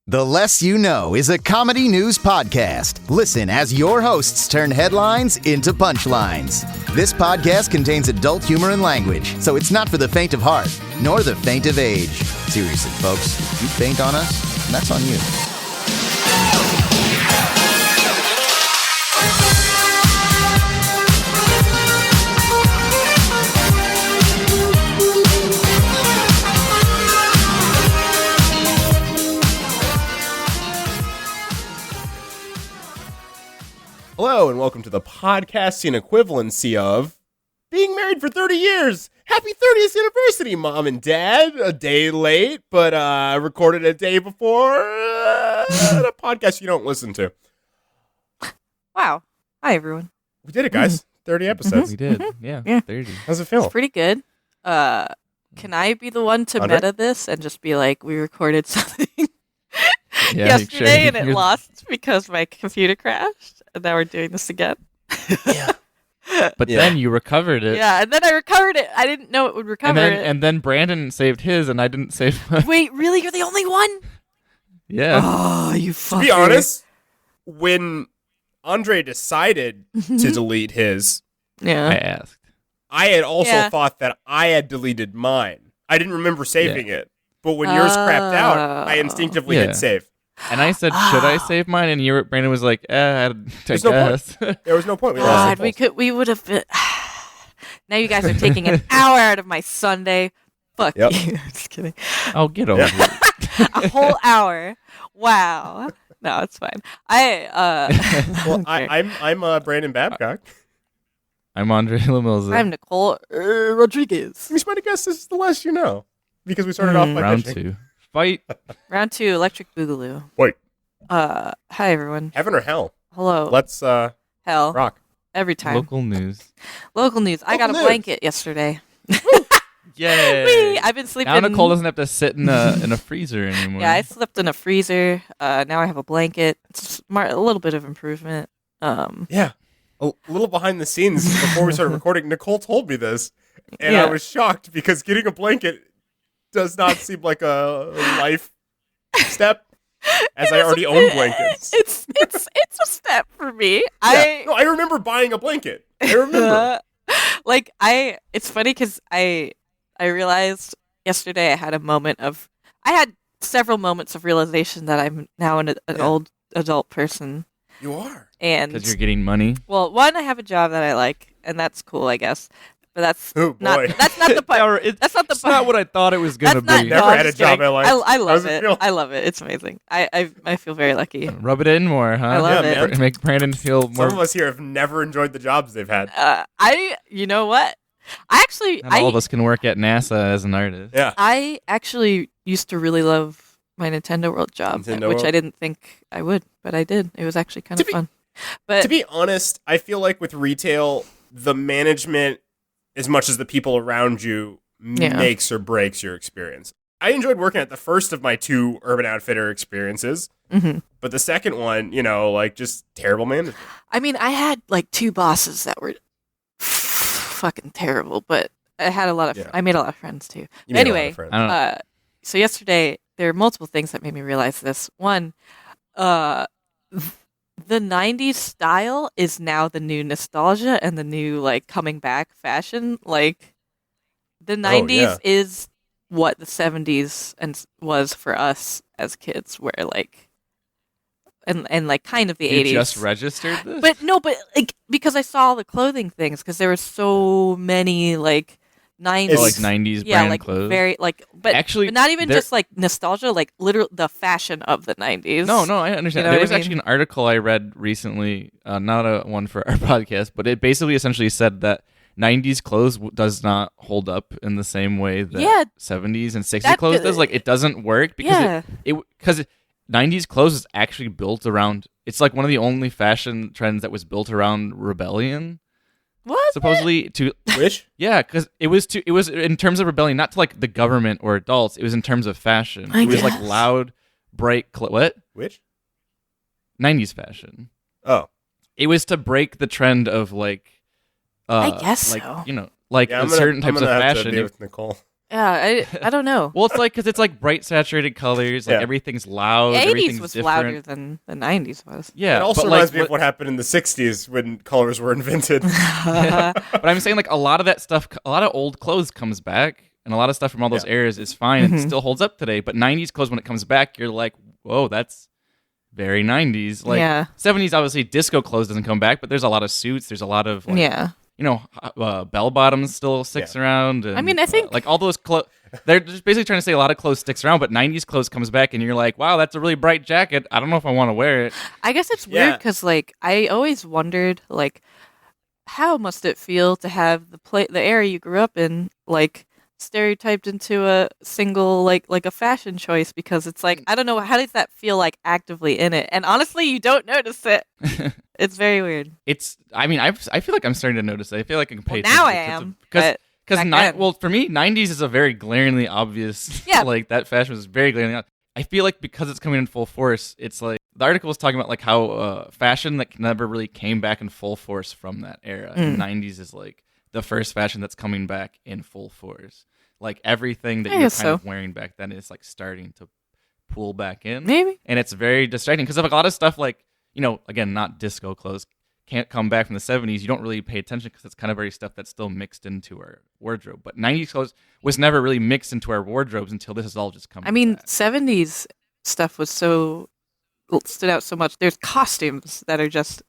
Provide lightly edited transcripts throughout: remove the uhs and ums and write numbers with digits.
The Less You Know is a comedy news podcast. Listen as your hosts turn headlines into punchlines. This podcast contains adult humor and language, so it's not for the faint of heart, nor the faint of age. Seriously, folks, if you faint on us, that's on you. Hello, and welcome to the podcasting equivalency of being married for 30 years. Happy 30th anniversary, Mom and Dad. A day late, but recorded a day before a podcast you don't listen to. Wow. Hi, everyone. We did it, guys. 30 episodes. We did. Yeah, 30. How's it feel? It's pretty good. Can I be the one to Andre? meta this and just be like, we recorded something Yeah, yesterday and it You're- lost because my computer crashed, and now we're doing this again? But then you recovered it. Yeah, and then I recovered it. I didn't know it would recover it. And then Brandon saved his, and I didn't save mine. Wait, really? You're the only one? Yeah. Oh, you fucker. To be honest, when Andre decided to delete his, I Yeah. asked. I had also Yeah. thought that I had deleted mine. I didn't remember saving it. But when yours crapped out, I instinctively Yeah. hit save. And I said, should I save mine? And Brandon was like, I There's no guess. There was no point. We God, lost we would have been... Now you guys are taking an hour out of my Sunday. Fuck Yep. you. Just kidding. Oh, get over it. A whole hour. Wow. No, it's fine. Well, I'm Brandon Babcock. I'm Andre Lamilza. I'm Nicole Rodriguez. You might have guessed this is the less you know. Because we started off by Round pitching. 2. Fight. Round 2, Electric Boogaloo. Wait, Hi everyone. heaven or hell? Hello. Let's Hell. rock. Every time. Local news. Local news. I got a news. blanket yesterday. Yay. Whee! I've been sleeping. Now Nicole doesn't have to sit in a freezer anymore. Yeah, I slept in a freezer. Now I have a blanket. It's a little bit of improvement. Yeah. A little behind the scenes before we started recording, Nicole told me this. And I Yeah. was shocked because getting a blanket does not seem like a life step, as I already own blankets. It's a step for me. I remember buying a blanket. I remember. It's funny because I realized yesterday I had several moments of realization that I'm now an old adult person. You are. And Because you're getting money. well, one, I have a job that I like, and that's cool, I guess. But that's Oh, not boy. that's not the part. That's not the It's not what I thought it was going to That's be. not. Never I'm had a just job kidding. I liked. I How does love it it. feel? I love it. It's amazing. I feel very lucky. Rub it in more, huh? I love Yeah, it. man. Make Brandon feel more. Some of us here have never enjoyed the jobs they've had. You know what? Not all of us can work at NASA as an artist. Yeah. I actually used to really love my Nintendo World job, Nintendo which World. I didn't think I would, but I did. It was actually kind To of be- fun. But To be honest, I feel like with retail, the management, as much as the people around you, Yeah. makes or breaks your experience. I enjoyed working at the first of my 2 Urban Outfitter experiences, mhm. but the second one, just terrible management. I mean, I had like 2 bosses that were fucking terrible, but I had a lot of. Yeah. I made a lot of friends too. You made a lot of Anyway, friends. I don't know. So yesterday there are multiple things that made me realize this. One, the 90s style is now the new nostalgia and the new like coming back fashion. Like the 90s yeah. is what the 70s was for us as kids, where like and like kind of the You 80s. just registered this? But like because I saw all the clothing things, because there were so many like 90s, It's like 90s yeah, brand like clothes. very like, but Actually, not even there- just like nostalgia, like literal the fashion of the 90s. No, I understand. You know There what was I mean? actually an article I read recently, not a one for our podcast, but it basically essentially said that 90s clothes does not hold up in the same way that Yeah. 70s and 60s That- clothes does. Like, it doesn't work because because 90s clothes is actually built around. It's like one of the only fashion trends that was built around rebellion. What? Supposedly to Which? yeah, because it was in terms of rebellion, not to like the government or adults. It was in terms of fashion. I It was like guess. loud, bright. What? Which? 90s fashion. Oh. It was to break the trend of like I guess like so. like Yeah, certain types of have to fashion. be with Nicole. Yeah, I don't know. Well, it's like because it's like bright saturated colors, like Yeah. everything loud, The 80s everything's was different. louder than the 90s was. Yeah, It also but reminds like, me of what happened in the 60s when colors were invented. but I'm saying like a lot of that stuff, a lot of old clothes comes back, and a lot of stuff from all those eras is fine and still holds up today. But 90s clothes, when it comes back, you're like, whoa, that's very 90s. Like 70s, obviously, disco clothes doesn't come back, but there's a lot of suits. There's a lot of bell bottoms still sticks around. And, I mean, I think like all those clothes. They're just basically trying to say a lot of clothes sticks around, but 90s clothes comes back, and you're like, wow, that's a really bright jacket. I don't know if I want to wear it. I guess it's weird because, like, I always wondered, like, how must it feel to have the area you grew up in, like, stereotyped into a single, like a fashion choice? Because it's like, I don't know, how does that feel like actively in it? And honestly, you don't notice it. It's very weird. I feel like I'm starting to notice it. I feel like I can pay Now I attention. am. Because for me, 90s is a very glaringly obvious. Yeah. Like that fashion was very glaringly obvious. I feel like because it's coming in full force, it's like the article was talking about like how fashion that never really came back in full force from that era. And 90s is like the first fashion that's coming back in full force. Like everything that you're kind of wearing back then is like starting to pull back in. Maybe. And it's very distracting because like a lot of stuff like, again, not disco clothes can't come back from the 70s. You don't really pay attention because it's kind of very stuff that's still mixed into our wardrobe. But 90s clothes was never really mixed into our wardrobes until this is all just coming back. 70s stuff was stood out so much. There's costumes that are just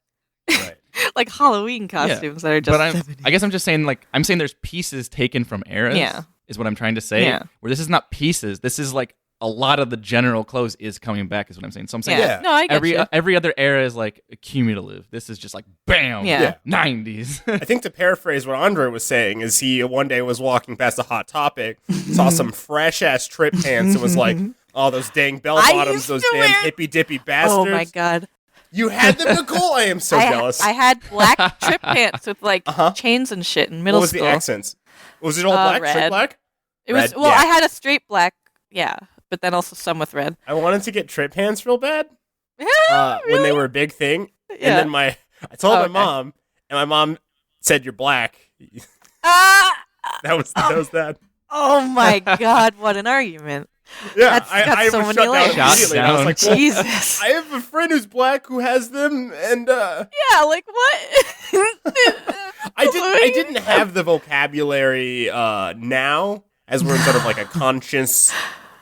like Halloween costumes that are just. But I guess I'm just saying, like, there's pieces taken from eras. Yeah. Is what I'm trying to say. Yeah. Where this is not pieces. This is like a lot of the general clothes is coming back. Is what I'm saying. So I'm saying, No, I get you. every other era is like cumulative. This is just like bam, 90s. I think to paraphrase what Andre was saying is he one day was walking past a Hot Topic, saw some fresh ass trip pants, and was like, "Oh, those dang bell bottoms, those damn hippy dippy bastards!" Oh my god. You had them, Nicole. I am so jealous. I had black trip pants with like chains and shit in middle What was school. the accents? Was it all black? Red. Straight black? It was Red, I had a straight black, but then also some with red. I wanted to get trip pants real bad Really? when they were a big thing, and then I told my mom, and my mom said, "You're black." That was that. Oh my god! What an argument! Yeah, That's I got was so shut many down layers. immediately. And I was like, well, Jesus. I have a friend who's black who has them, and Yeah, like what? I didn't have the vocabulary now, as we're in sort of like a conscious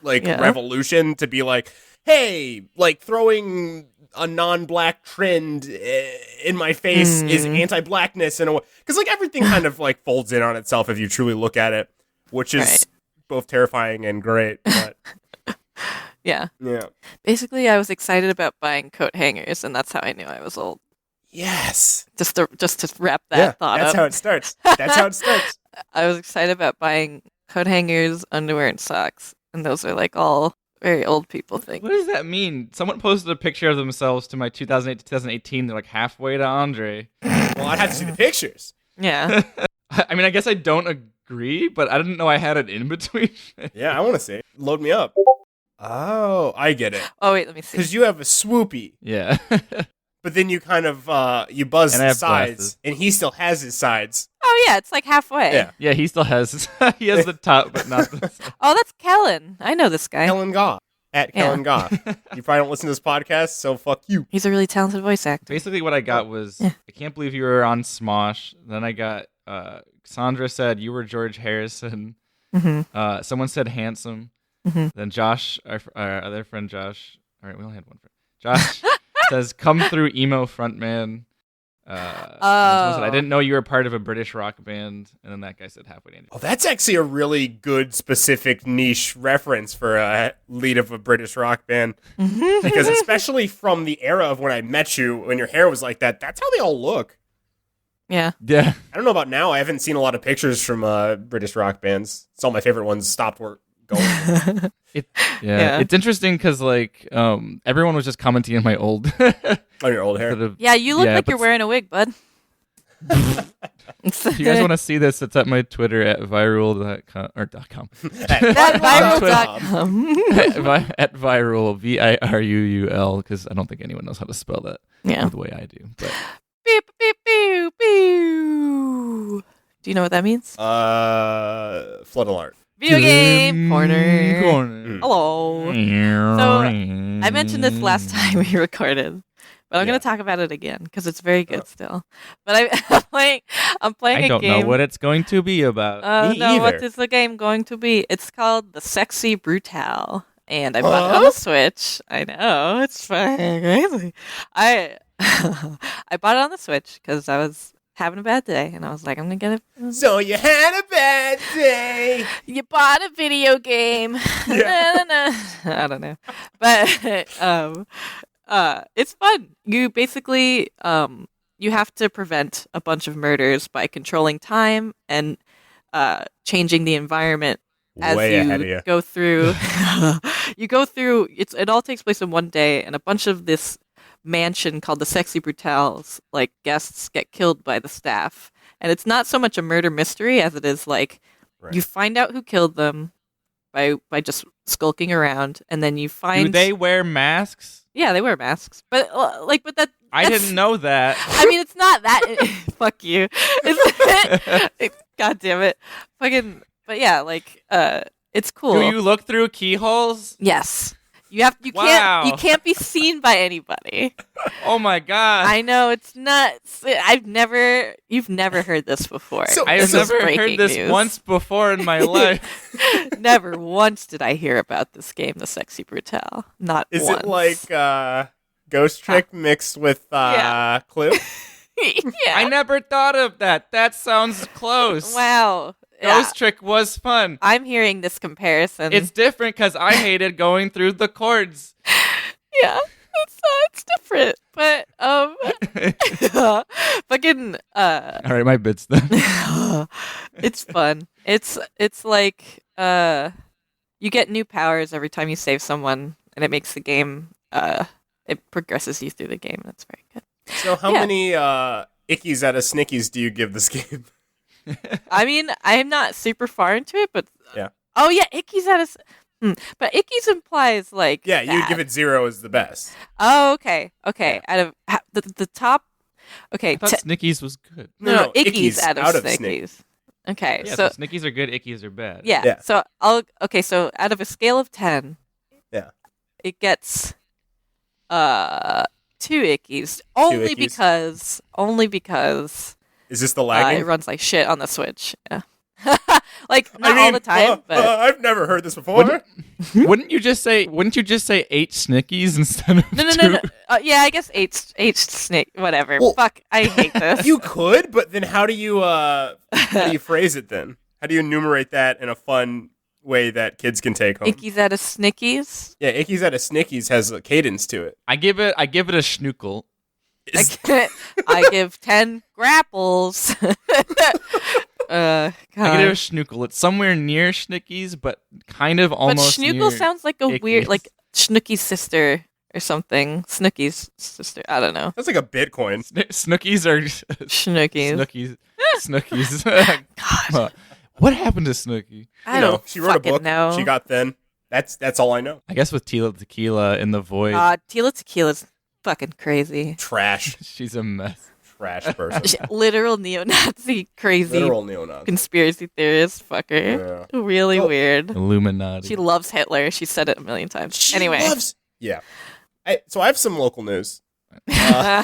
revolution to be like, hey, like throwing a non-black trend in my face is anti-blackness in a way, because like everything kind of like folds in on itself if you truly look at it, which is both terrifying and great. But Yeah. yeah. Basically, I was excited about buying coat hangers, and that's how I knew I was old. Yes. Just to wrap that thought that's up. how it starts. That's how it starts. I was excited about buying coat hangers, underwear, and socks, and those are like all very old people things. What does that mean? Someone posted a picture of themselves to my 2008 to 2018. They're like halfway to Andre. Well, I'd have to see the pictures. Yeah. I mean, I guess I don't agree, but I didn't know I had it in between. Yeah, I want to see it. Load me up. Oh, I get it. Oh wait, let me see. Because you have a swoopy, Yeah. but then you kind of you buzz And I the have sides, glasses. and he still has his sides. Oh yeah, it's like halfway. Yeah. Yeah, he still has he has the top, but not the side. Oh, that's Kellen. I know this guy. Kellen Goff. At Yeah. Kellen Goff. You probably don't listen to this podcast, so fuck you. He's a really talented voice actor. Basically, what I got was I can't believe you were on Smosh. Then I got Sandra said you were George Harrison. Mm-hmm. Someone said handsome. Mm-hmm. Then Josh, our other friend Josh. All right, we only had one friend. Josh says come through emo frontman. Someone said, I didn't know you were part of a British rock band, and then that guy said halfway to Andrew. Oh, that's actually a really good, specific niche reference for a lead of a British rock band. Because especially from the era of when I met you, when your hair was like that, that's how they all look. Yeah. Yeah. I don't know about now. I haven't seen a lot of pictures from British rock bands. It's all my favorite ones stopped going. Yeah. It's interesting because like everyone was just commenting on my old On your old hair. sort of- Yeah, you look like but you're wearing a wig, bud. If you guys want to see this, it's at my Twitter at viral.com or .com. Viral.com. At viral VIRUUL because I don't think anyone knows how to spell that Yeah. the way I do. But Beep, beep, beep, beep. Do you know what that means? Flood alert. Video game corner. Corner. Hello. So I mentioned this last time we recorded, but I'm going to talk about it again because it's very good still. But I'm playing I a don't game. know what it's going to be about. Me no, what either. is the game going to be? It's called The Sexy Brutale, and I bought it on the Switch. I know, it's fucking crazy. I bought it on the Switch because I was having a bad day, and I was like, I'm gonna get it. So you had a bad day. You bought a video game. I don't know, but it's fun. You basically you have to prevent a bunch of murders by controlling time and changing the environment as Way ahead of you you. go through. You go through. It all takes place in one day, and a bunch of this mansion called the Sexy Brutales, like guests get killed by the staff, and it's not so much a murder mystery as it is like you find out who killed them by just skulking around, and then you find. Do they wear masks? Yeah, they wear masks, but that. I didn't know that. I mean, it's not that. Fuck you. God damn it. Fucking. But yeah, it's cool. Do you look through keyholes? Yes. Wow. You can't be seen by anybody. Oh my god. I know, it's nuts. You've never heard this before. So- I've This is never heard breaking this news. once before in my life. Never once did I hear about this game, The Sexy Brutale. Not Is once. it like Ghost Trick mixed with Yeah. Clue? Yeah. I never thought of that. That sounds close. Wow. Yeah. Ghost Trick was fun. I'm hearing this comparison. It's different because I hated going through the chords. yeah. It's different, but fucking All right, my bits then. it's fun. It's like you get new powers every time you save someone, and it makes the game it progresses you through the game. That's very good. So how many ickies out of snickies do you give this game? I mean, I'm not super far into it, but Yeah. Oh yeah, ickies out of. But ickies implies like Yeah, you bad. would give it 0 as the best. Oh, okay. Out of the top. Okay, I thought Snickies was good. no, ickies ickies out of out of snickies. Okay, Yeah, so so Snickies are good, Ickies are bad. yeah, so so out of a scale of 10, Yeah. it gets 2 ickies only ickies. because Is this the it lagging? runs like shit on the Switch. Yeah. Like not all the time, but I've never heard this before. Wouldn't you just say 8 Snickies instead of no. 2? Yeah, I guess H snake, whatever. Well- Fuck, I hate this. You could, but then how do you phrase it then? How do you enumerate that in a fun way that kids can take home? Ickies out of snickies. Yeah, ickies out of snickies has a cadence to it. I give it a schnookle. I give 10 grapples. God. I give it a schnookle. It's somewhere near Schnickies, but kind of But almost Schnookle near sounds like a Ickies. weird, like Snooky's sister or something. Snooky's sister. I don't know. That's like a Bitcoin. Snookies are Snookies. Snookies. God. What happened to Snooki? I don't she wrote a fucking book. know. She got thin. That's all I know. I guess with Tila Tequila in the void, Tila Tequila's fucking crazy. Trash, she's a mess. trash person. Literal neo-Nazi crazy Literal neo-Nazi. conspiracy theorist fucker. Really weird. Illuminati. She loves Hitler. She said it a million times. She Anyway. loves- Yeah. So I have some local news. I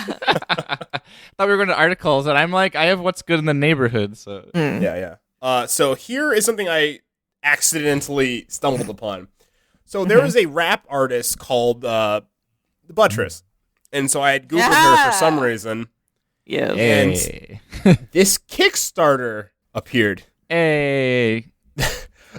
thought we were going to articles, and I'm like, I have what's good in the neighborhood. So Yeah. So here is something I accidentally stumbled upon. So there is a rap artist called Buttress. And so I had Googled her for some reason. Yeah. hey, This Kickstarter appeared. hey.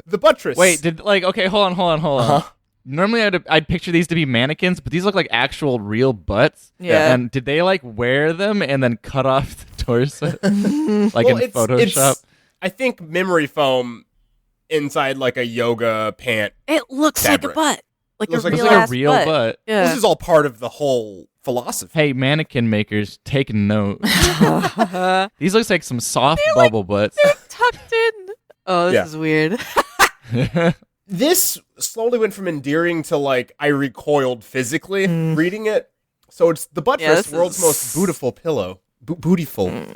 The Buttress. Wait, okay, hold on. Uh-huh. Normally, I'd picture these to be mannequins, but these look like actual real butts. Yeah. And did they wear them and then cut off the torso, like Well, in Photoshop? I think memory foam inside like a yoga pant. It looks Fabric. like a butt. Like Looks a like real it's like ass a real butt. Yeah. This is all part of the whole philosophy. Hey, mannequin makers, take note. These looks like some soft bubble butts. tucked in. Oh, this Yeah. is weird. This slowly went from endearing to I recoiled physically reading it. So it's the Buttress, this world's is- most bootiful pillow. Bootiful.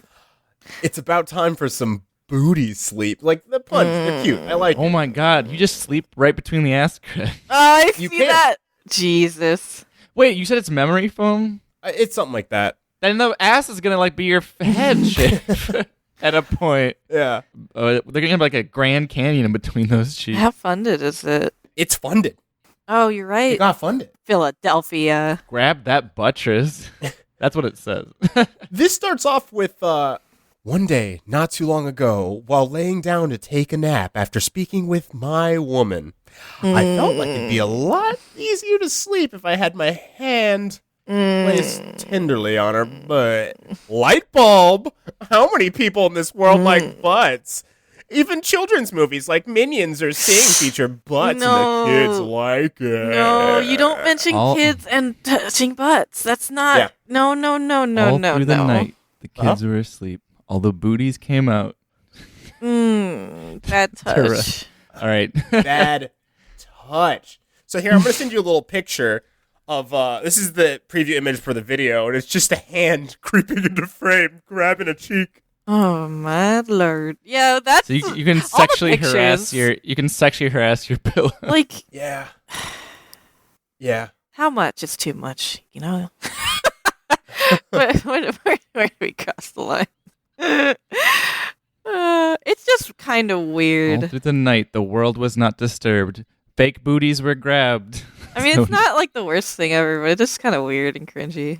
It's about time for some booty sleep. Like the puns, they're cute. I like Oh my god, you just sleep right between the ass cracks. I see can. that. Jesus. Wait, you said it's memory foam? It's something like that. Then the ass is gonna like be your head shape at a point. Yeah. They're gonna have like a Grand Canyon in between those cheeks. How funded is it? It's funded. Oh, you're It right. got funded. Philadelphia. Grab that buttress. That's what it says. This starts off with, one day, not too long ago, while laying down to take a nap after speaking with my woman, I felt like it'd be a lot easier to sleep if I had my hand placed tenderly on her butt. Light bulb! How many people in this world like butts? Even children's movies like Minions or Sing feature butts, No. and the kids like it. No, you don't mention All- kids and touching butts. That's not. Yeah. No, All through the night, the kids were asleep. All the booties came out. Bad touch. All right. Bad touch. So here, I'm going to send you a little picture of, this is the preview image for the video, and it's just a hand creeping into frame, grabbing a cheek. Oh my lord. Yeah, that's So you can all the sexually harass pictures. your pillow. Like Yeah. Yeah. how much is too much, you know? where do we cross the line? It's just kind of All weird. through the night, the world was not disturbed. Fake booties were grabbed. I mean, it's not like the worst thing ever, but it's just kind of weird and cringy.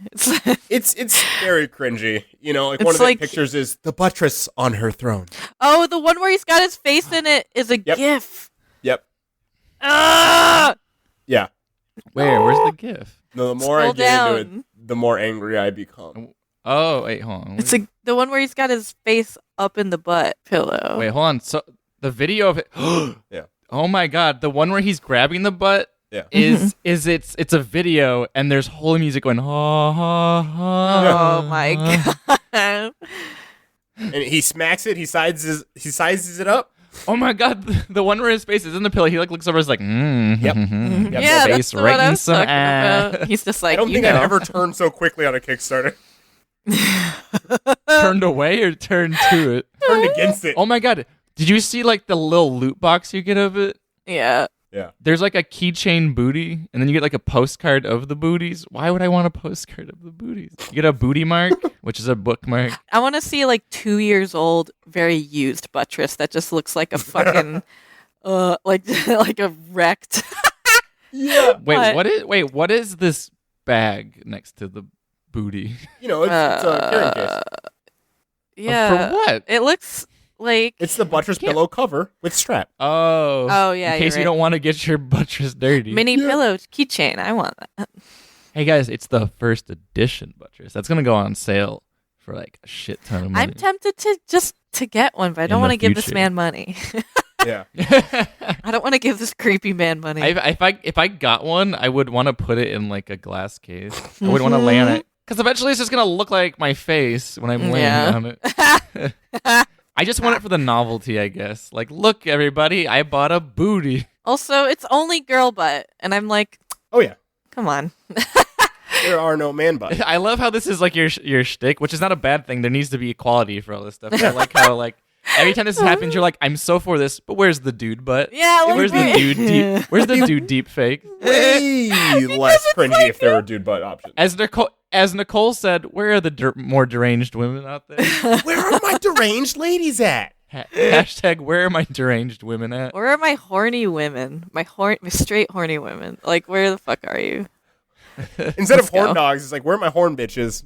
It's very cringy. You know, like It's one of the like- pictures is the buttress on her throne. Oh, the one where he's got his face in it is a Yep. GIF. Yep. Ah! Yeah. Where's the GIF? No, the more I Scroll get into down. it, the more angry I become. Oh, wait, hold on. It's the one where he's got his face up in the butt pillow. Wait, hold on. So the video of it. Yeah. Oh my god, the one where he's grabbing the butt Yeah. is it's a video and there's holy music going ha ha ha. Oh my god. And he smacks it, he sizes it up. Oh my god, the one where his face is in the pillow, he like looks over, and is like, Yep. mhm. Yep. Yeah, Face that's right what I in was some talking ass. about. He's just like, I don't you think know. I've ever turned so quickly on a Kickstarter. Turned away or turned to it. Turned against it. Oh my god, did you see like the little loot box you get of it? Yeah. Yeah. There's like a keychain booty, and then you get like a postcard of the booties. Why would I want a postcard of the booties? You get a booty mark, which is a bookmark. I want to see like 2 years old, very used buttress that just looks like a fucking, like a wrecked. Yeah. What is this bag next to the booty? You know, it's a carrying case. Yeah. For what? It looks like. It's the buttress pillow cover with strap. Oh. Oh, yeah, In case you're you right. don't want to get your buttress dirty. Mini pillow keychain. I want that. Hey guys, it's the first edition buttress. That's gonna go on sale for like a shit ton of money. I'm tempted to get one, but I In don't the want to give this future. man money. Yeah. I don't want to give this creepy man money. if I got one, I would want to put it in like a glass case. I wouldn't want to lay on it because eventually it's just gonna look like my face when I'm laying Yeah. on it. I just want it for the novelty, I guess. Like, look, everybody, I bought a booty. Also, it's only girl butt, and I'm like, Oh yeah. come on. There are no man butts. I love how this is like your shtick, which is not a bad thing. There needs to be equality for all this stuff. I like how like every time this happens, you're like, I'm so for this, but where's the dude butt? Yeah, like Where's the me. dude deep? Where's the dude deep fake? Way less cringy if there were dude butt options. As Nicole said, where are the more deranged women out there? Where are my deranged ladies at? Hashtag where are my deranged women at? Where are my horny women? My straight horny women. Like, where the fuck are you? Instead of Let's horn go. dogs, it's like, where are my horn bitches?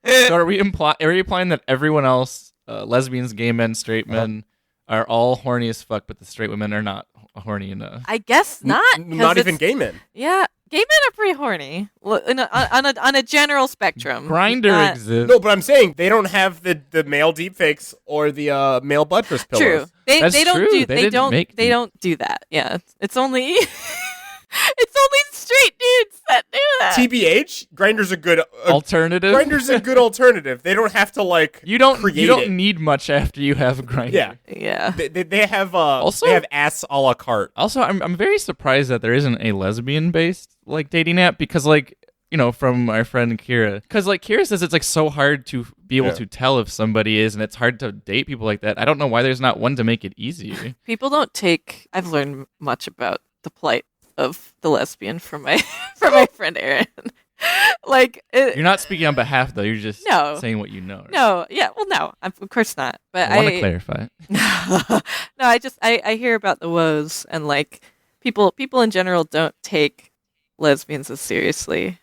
So are we implying that everyone else, lesbians, gay men, straight men, are all horny as fuck, but the straight women are not horny enough? I guess not. 'cause Not even it's- gay men. Yeah, gay men are pretty horny on a general spectrum. Grinder Not- exists. No, but I'm saying they don't have the male deepfakes or the male buttress pillows. True. They That's don't true. do They they didn't don't make they deep- don't do that. Yeah, it's only it's only straight dudes that do that. TBH, Grinder's a good Alternative. Grinder's a good alternative. They don't have to like You don't create it. need much after you have Grinder. Yeah. Yeah. They have Also- they have ass a la carte. Also, I'm very surprised that there isn't a lesbian based like dating app because like from our friend Kira, because like Kira says, it's like so hard to be able to tell if somebody is, and it's hard to date people like that. I don't know why there's not one to make it easier. People don't take. I've learned much about the plight of the lesbian from my friend Aaron. You're not speaking on behalf, though. You're just saying what you know. Right? No, yeah, well, no, of course not. But I want to clarify. No, I hear about the woes, and like people in general don't take lesbians as seriously,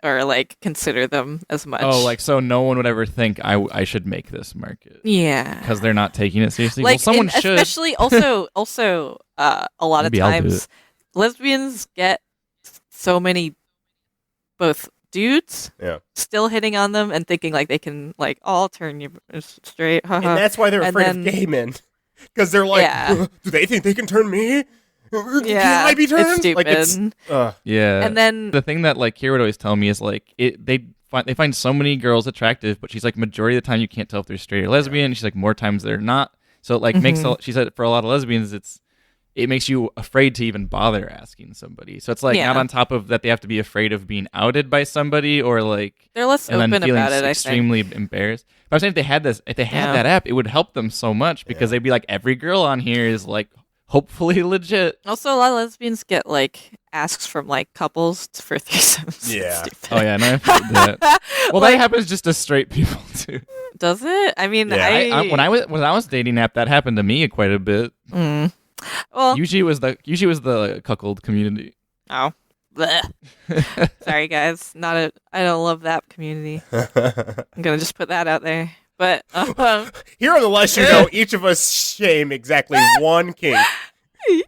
or like consider them as much. Oh, like so no one would ever think I should make this market. Yeah, because they're not taking it seriously. Like, well, someone should. Especially also a lot Maybe of times lesbians get so many both dudes still hitting on them and thinking like they can like all turn you straight. And that's why they're afraid of gay men, because they're like, do they think they can turn me? Can I be turned? It's stupid. Yeah. And then the thing that like Kira would always tell me is like they find so many girls attractive, but she's like majority of the time you can't tell if they're straight or lesbian. She's like more times they're not. So it like she said for a lot of lesbians it makes you afraid to even bother asking somebody. So it's like not on top of that they have to be afraid of being outed by somebody or like they're less open about it. Extremely embarrassed. But I'm saying if they had that app, it would help them so much because they'd be like every girl on here is like hopefully legit. Also, a lot of lesbians get like asks from like couples for threesomes. Yeah. Oh yeah, no, I've heard that. Well, that happens just to straight people too. Does it? I mean, when I was dating app, that happened to me quite a bit. Well, usually it was the cuckold community. Oh, sorry guys, I don't love that community. I'm gonna just put that out there. But here on the Less You Know, each of us shame exactly one kink.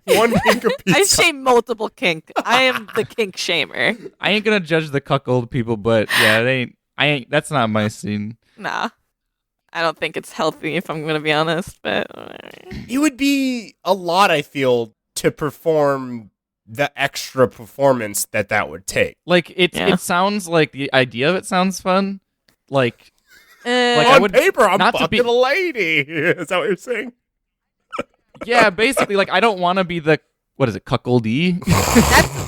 One kink apiece. I shame multiple kink. I am the kink shamer. I ain't gonna judge the cuckold people, but yeah, I ain't. That's not my scene. Nah. I don't think it's healthy, if I'm going to be honest, but it would be a lot, I feel, to perform the extra performance that would take. Like it sounds like the idea of it sounds fun. Like on paper, I'm fucking a lady. Is that what you're saying? Yeah, basically, like I don't want to be the what is it, cuckoldee?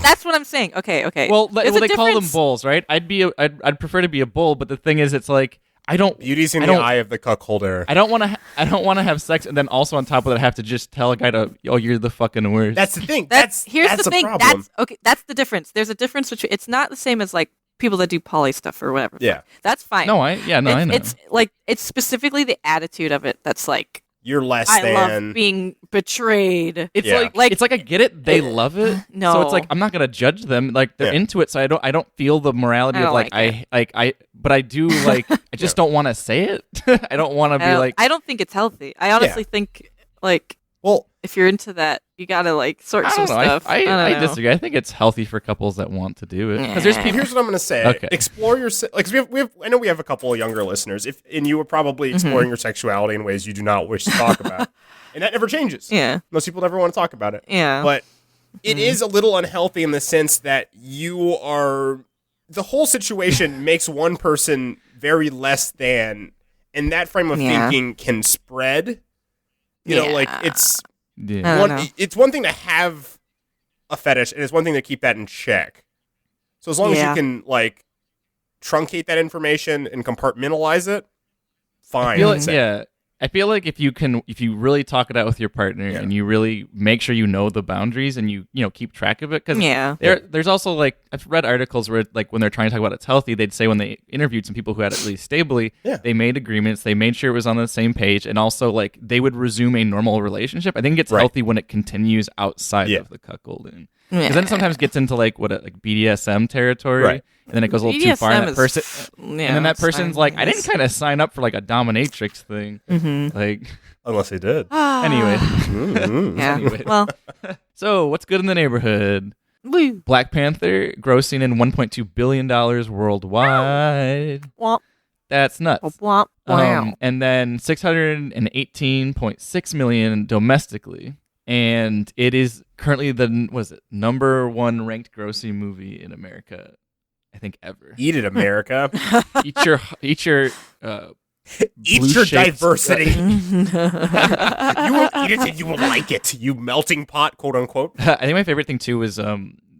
That's what I'm saying. Okay. Well, they call them bulls, right? I'd prefer to be a bull, but the thing is, it's like. Beauty's in the eye of the cuckolder. I don't want to have sex, and then also on top of that, have to just tell a guy you're the fucking worst. That's the thing. Here's the thing. Problem. That's the difference. There's a difference between. It's not the same as like people that do poly stuff or whatever. Yeah, that's fine. I know. It's like it's specifically the attitude of it that's like. You're less I than. love being betrayed. It's like it's like I get it. They love it. No, so it's like I'm not gonna judge them. Like they're into it. So I don't feel the morality of like but I do like I just don't want to say it. I don't want to be like. I don't think it's healthy. I honestly think like. Well, if you're into that, you gotta like sort some stuff. I disagree. I think it's healthy for couples that want to do it. Because there's people. Here's what I'm gonna say. Okay. Explore your like. I know we have a couple of younger listeners. And you are probably exploring your sexuality in ways you do not wish to talk about, and that never changes. Yeah. Most people never want to talk about it. Yeah. But it is a little unhealthy in the sense that you are. The whole situation makes one person very less than, and that frame of thinking can spread. You know, like it's it's one thing to have a fetish, and it's one thing to keep that in check. So as long as you can like truncate that information and compartmentalize it, fine. I feel like if you really talk it out with your partner and you really make sure you know the boundaries and you keep track of it, because there's also like I've read articles where like when they're trying to talk about it's healthy, they'd say when they interviewed some people who had it really stably, they made agreements, they made sure it was on the same page, and also like they would resume a normal relationship. I think it's healthy when it continues outside of the cuckolding. Because then it sometimes gets into like BDSM territory, and then it goes a little too far. And then that person's like, I didn't kind of sign up for like a dominatrix thing, like unless they did. Anyway, Anyway. Well, so what's good in the neighborhood? Black Panther grossing in $1.2 billion worldwide. That's nuts. Wow. And then 618.6 million domestically. And it is currently the number one ranked grossing movie in America, I think, ever. Eat it, America. Eat your diversity. You will eat it and you will like it. You melting pot, quote unquote. I think my favorite thing too is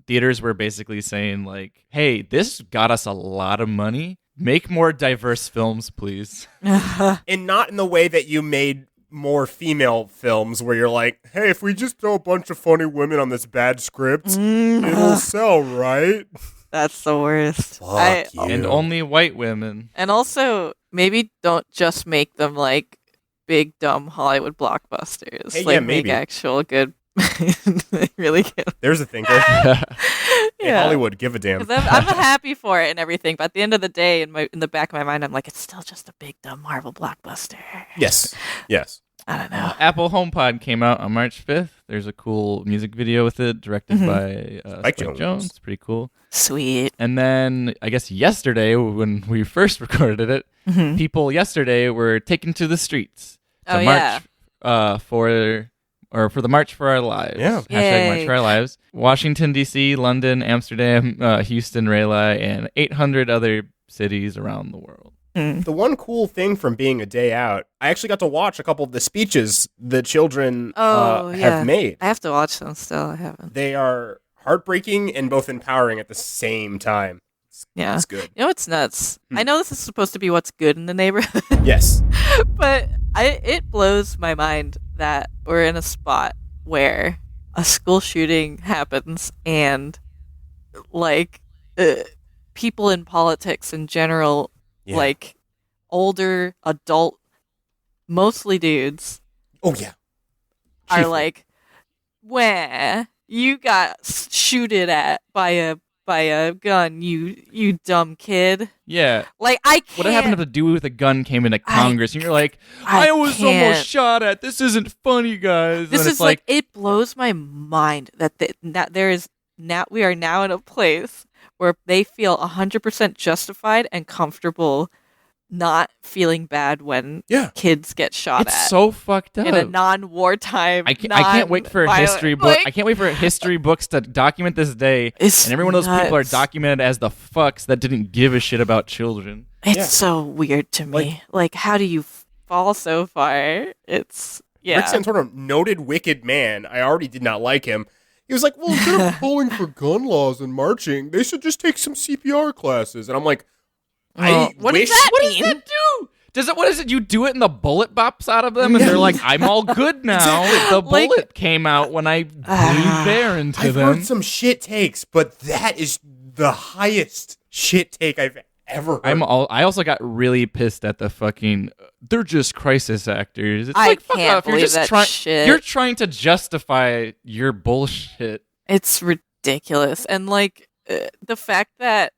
theaters were basically saying like, "Hey, this got us a lot of money. Make more diverse films, please." And not in the way that you made more female films where you're like, hey, if we just throw a bunch of funny women on this bad script, it'll sell, right? That's the worst. Fuck you. And only white women. And also, maybe don't just make them like big dumb Hollywood blockbusters. Hey, like yeah, make maybe. actual good, really good. There's a thinker. Hey, Yeah. Hollywood, give a damn. 'Cause I'm happy for it and everything, but at the end of the day, in the back of my mind, I'm like, it's still just a big dumb Marvel blockbuster. Yes. I don't know. Apple HomePod came out on March 5th. There's a cool music video with it, directed by Spike Jones. Pretty cool. Sweet. And then, I guess yesterday, when we first recorded it, people yesterday were taken to the streets to march for the March for Our Lives. Yeah. Hashtag March for Our Lives. Washington, D.C., London, Amsterdam, Houston, Raleigh, and 800 other cities around the world. The one cool thing from being a day out, I actually got to watch a couple of the speeches the children have made. I have to watch them still. I haven't. They are heartbreaking and both empowering at the same time. Yeah. It's good. You know what's nuts? I know this is supposed to be what's good in the neighborhood. Yes. But it blows my mind that we're in a spot where a school shooting happens and like people in politics in general, like older adult, mostly dudes, Oh, yeah. are Chiefly. like, "Wah, you got shooted at by a gun, you dumb kid." Yeah. Like, I can't. What happened to the dude with a gun came into Congress, and you're like, I was can't. almost shot at. This isn't funny, guys. This and is it's like, it blows my mind that there is now we are now in a place where they feel 100% justified and comfortable not feeling bad when kids get shot it's at so fucked up. in a non-wartime. I can't wait for a history book. Like, I can't wait for history books to document this day. It's And every one of those people are nuts. documented as the fucks that didn't give a shit about children. It's so weird to me. Like how do you fall so far? It's Rick Santorum, noted wicked man. I already did not like him. He was like, well, instead of calling for gun laws and marching, they should just take some CPR classes. And I'm like, I what wish... does that What mean? does that do? What is it? You do it and the bullet bops out of them and they're like, I'm all good now. The Like- bullet came out when I breathed air into I've them. heard some shit takes, but that is the highest shit take I've ever heard. I also got really pissed at the fucking. They're just crisis actors. It's I like, fuck can't off. You're believe just that shit. You're trying to justify your bullshit. It's ridiculous, and like the fact that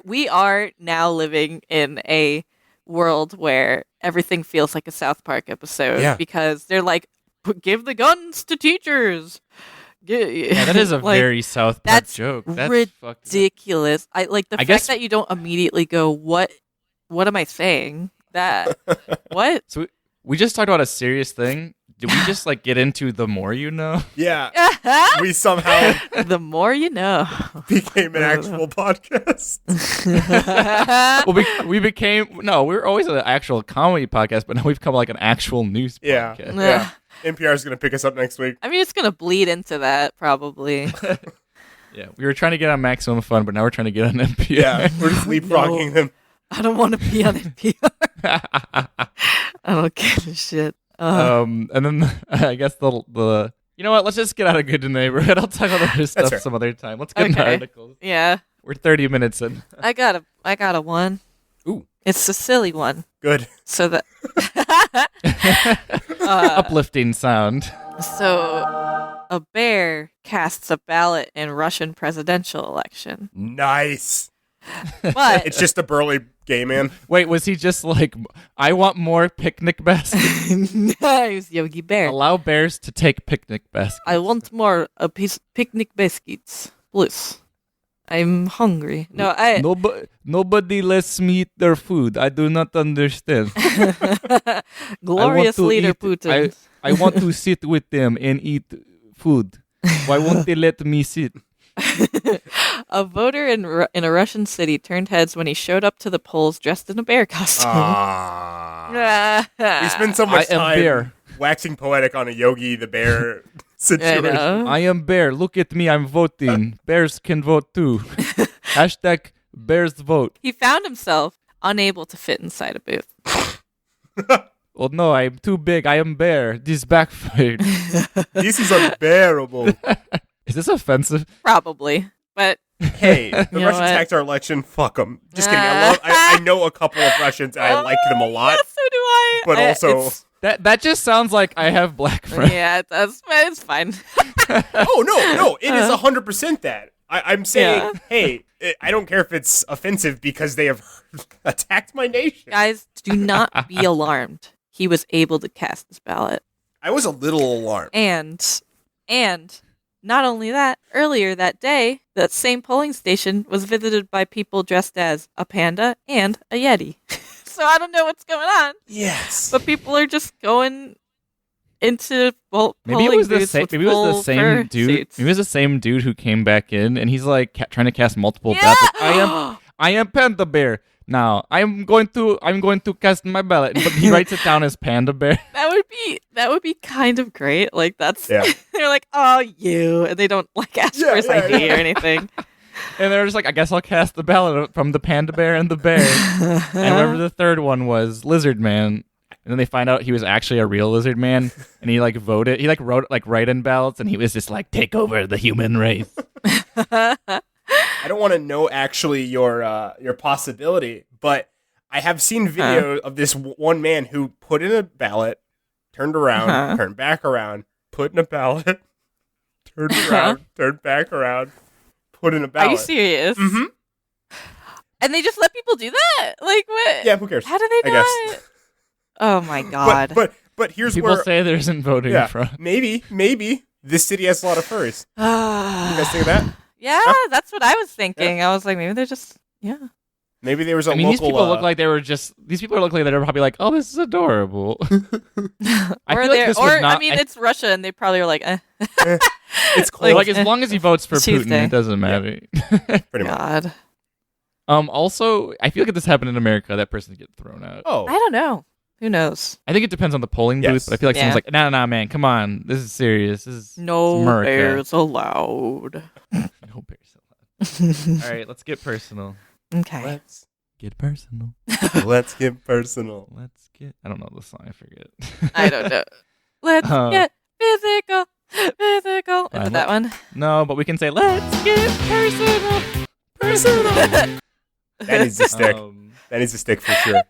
we are now living in a world where everything feels like a South Park episode because they're like, give the guns to teachers. Yeah, that is a like, very South Park that's joke. That's ridiculous. I like the fact guess- that you don't immediately go, what am I saying? That what? So we just talked about a serious thing. Did we just like get into the more you know? Yeah. We somehow The more you know. became an actual podcast. Well, we became we were always an actual comedy podcast, but now we've become like an actual news podcast. Yeah. NPR is going to pick us up next week. I mean, it's gonna bleed into that probably. Yeah, we were trying to get on Maximum Fun, but now we're trying to get on NPR. Yeah, we're just leapfrogging them. I don't want to be on NPR. I don't give a shit. And then I guess the you know what? Let's just get out of Good to Neighborhood. I'll talk about other stuff fair. some other time. Let's get into articles. Yeah, We're 30 minutes in. I got a one. Ooh. It's a silly one. Good. So that Uplifting sound. so a bear casts a ballot in Russian presidential election, Nice. but It's just a burly gay man. Wait, was he just like, I want more picnic baskets? nice Yogi Bear. Allow bears to take picnic baskets. I want more a piece picnic biscuits, please. I'm hungry. No, Nobody lets me eat their food. I do not understand. glorious to leader eat- Putin. I want to sit with them and eat food. Why won't they let me sit? A voter in a Russian city turned heads when he showed up to the polls dressed in a bear costume. We spend so much I am time bear. waxing poetic on a Yogi the Bear situation. I am bear. Look at me. I'm voting. Bears can vote too. Hashtag bears vote. He found himself unable to fit inside a booth. Oh no, I'm too big. I am bear. This backfired. This is unbearable. Is this offensive? Probably. But Hey, the You know Russians what? hacked our election. Fuck them. Just kidding. I know a couple of Russians and I like them a lot. Yeah, so do I. But also, It's- That just sounds like I have black friends. yeah, it does. But it's fine. oh no, it is 100% that. I'm saying, Yeah. hey, I don't care if it's offensive because they have attacked my nation. Guys, do not be alarmed. He was able to cast his ballot. I was a little alarmed. And not only that, earlier that day, that same polling station was visited by people dressed as a panda and a yeti. So I don't know what's going on, Yes. but people are just going into polling Maybe it was the booths same. with Maybe it was the full same fur dude. suits. Maybe it was the same dude who came back in, and he's like trying to cast multiple Yeah! ballots. I am Panda Bear. Now I'm going to cast my ballot, but he writes it down as Panda Bear. That would be kind of great. Like that's Yeah. they're like, oh, you, and they don't like ask for his ID or anything. And they're just like, I guess I'll cast the ballot from the Panda Bear and the bear. And whoever the third one was, Lizard Man. And then they find out he was actually a real lizard man, and he like voted. He like wrote like write-in ballots, and he was just like, take over the human race. I don't want to know actually your possibility, but I have seen video of this one man who put in a ballot, turned around, turned back around, put in a ballot, turned around, turned back around, put in a ballot. Are you serious? Mm-hmm. And they just let people do that? Like what? Yeah, who cares? How do they I not? guess. Oh my god. But here's People where say there isn't voting fraud. maybe this city has a lot of furs. You guys think of that? Yeah, that's what I was thinking. I was like, maybe they're just Maybe there was a I mean, local. these people look like they were just. These people look like they're probably like, "Oh, this is adorable." I or feel like they're this was or not. I mean, it's Russia, and they probably are like, it's cold. like as long as he votes for Putin, Tuesday. it doesn't matter. pretty much. God. Also, I feel like if this happened in America, that person would get thrown out. Oh, I don't know. Who knows? I think it depends on the polling Yes. booth, but I feel like Yeah. someone's like, "Nah, man, come on, this is serious. This is No America." bears allowed. No bears allowed. All right, let's get personal. Okay. let's Get personal. let's get personal. Let's get. I don't know the song. I forget. I don't know. Let's get physical. Physical. Is Fine, it that one? No, but we can say, "Let's get personal." Personal. That needs to stick. That needs to stick for sure.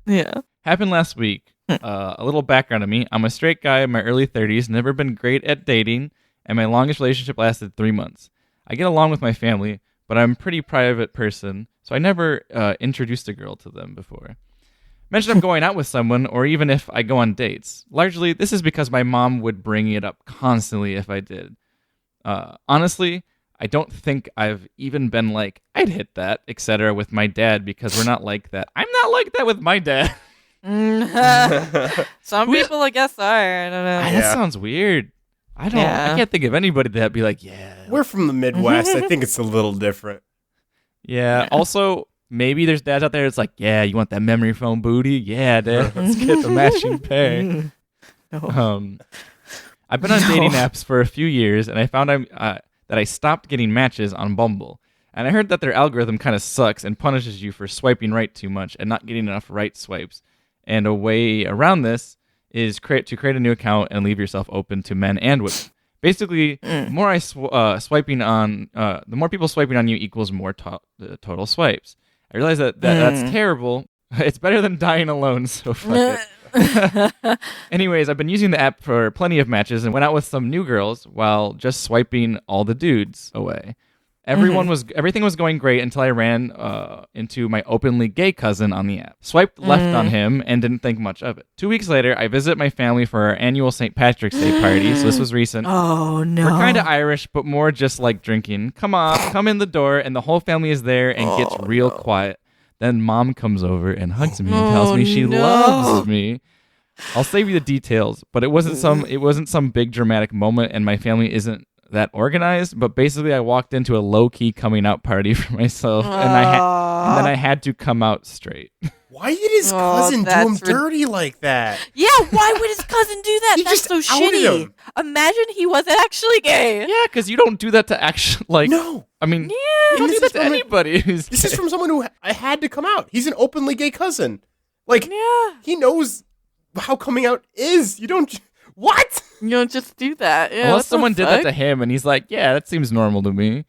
Yeah. Happened last week. A little background on me. I'm a straight guy in my early 30s, never been great at dating, and my longest relationship lasted 3 months. I get along with my family, but I'm a pretty private person, so I never introduced a girl to them before. Mention I'm going out with someone, or even if I go on dates. Largely, this is because my mom would bring it up constantly if I did. Honestly, I don't think I've even been like, I'd hit that, etc. with my dad because we're not like that. I'm not like that with my dad. Some people, I guess, are. I don't know. That sounds weird. I can't think of anybody that'd be like, yeah. We're from the Midwest. I think it's a little different. Yeah. Also, maybe there's dads out there that's like, yeah, you want that memory foam booty? Yeah, dad. Let's get the matching pair. No. I've been on dating apps for a few years, and I found that I stopped getting matches on Bumble. And I heard that their algorithm kind of sucks and punishes you for swiping right too much and not getting enough right swipes. And a way around this is to create a new account and leave yourself open to men and women. Basically, the more the more people swiping on you equals more total swipes. I realize that's terrible. It's better than dying alone, so fuck it. Anyways, I've been using the app for plenty of matches and went out with some new girls while just swiping all the dudes away. Everything was going great until I ran into my openly gay cousin on the app. Swiped left on him and didn't think much of it. 2 weeks later, I visit my family for our annual St. Patrick's Day party, so this was recent. Oh, no. We're kind of Irish, but more just like drinking. Come in the door, and the whole family is there and gets real quiet. Then mom comes over and hugs me and tells me she loves me. I'll save you the details, but it wasn't some big dramatic moment, and my family isn't that organized. But basically, I walked into a low key coming out party for myself, and and then I had to come out straight. Why did his cousin do him dirty like that? Yeah, why would his cousin do that? He That's just so outed shitty. him. Imagine he wasn't actually gay. Yeah, because you don't do that to actually, like... No. I mean, Yeah. you don't do that to anybody who's This is gay. from someone who I had to come out. He's an openly gay cousin. Like, Yeah. he knows how coming out is. You don't... What? You don't just do that. Yeah, Unless someone did that to him and he's like, yeah, that seems normal to me.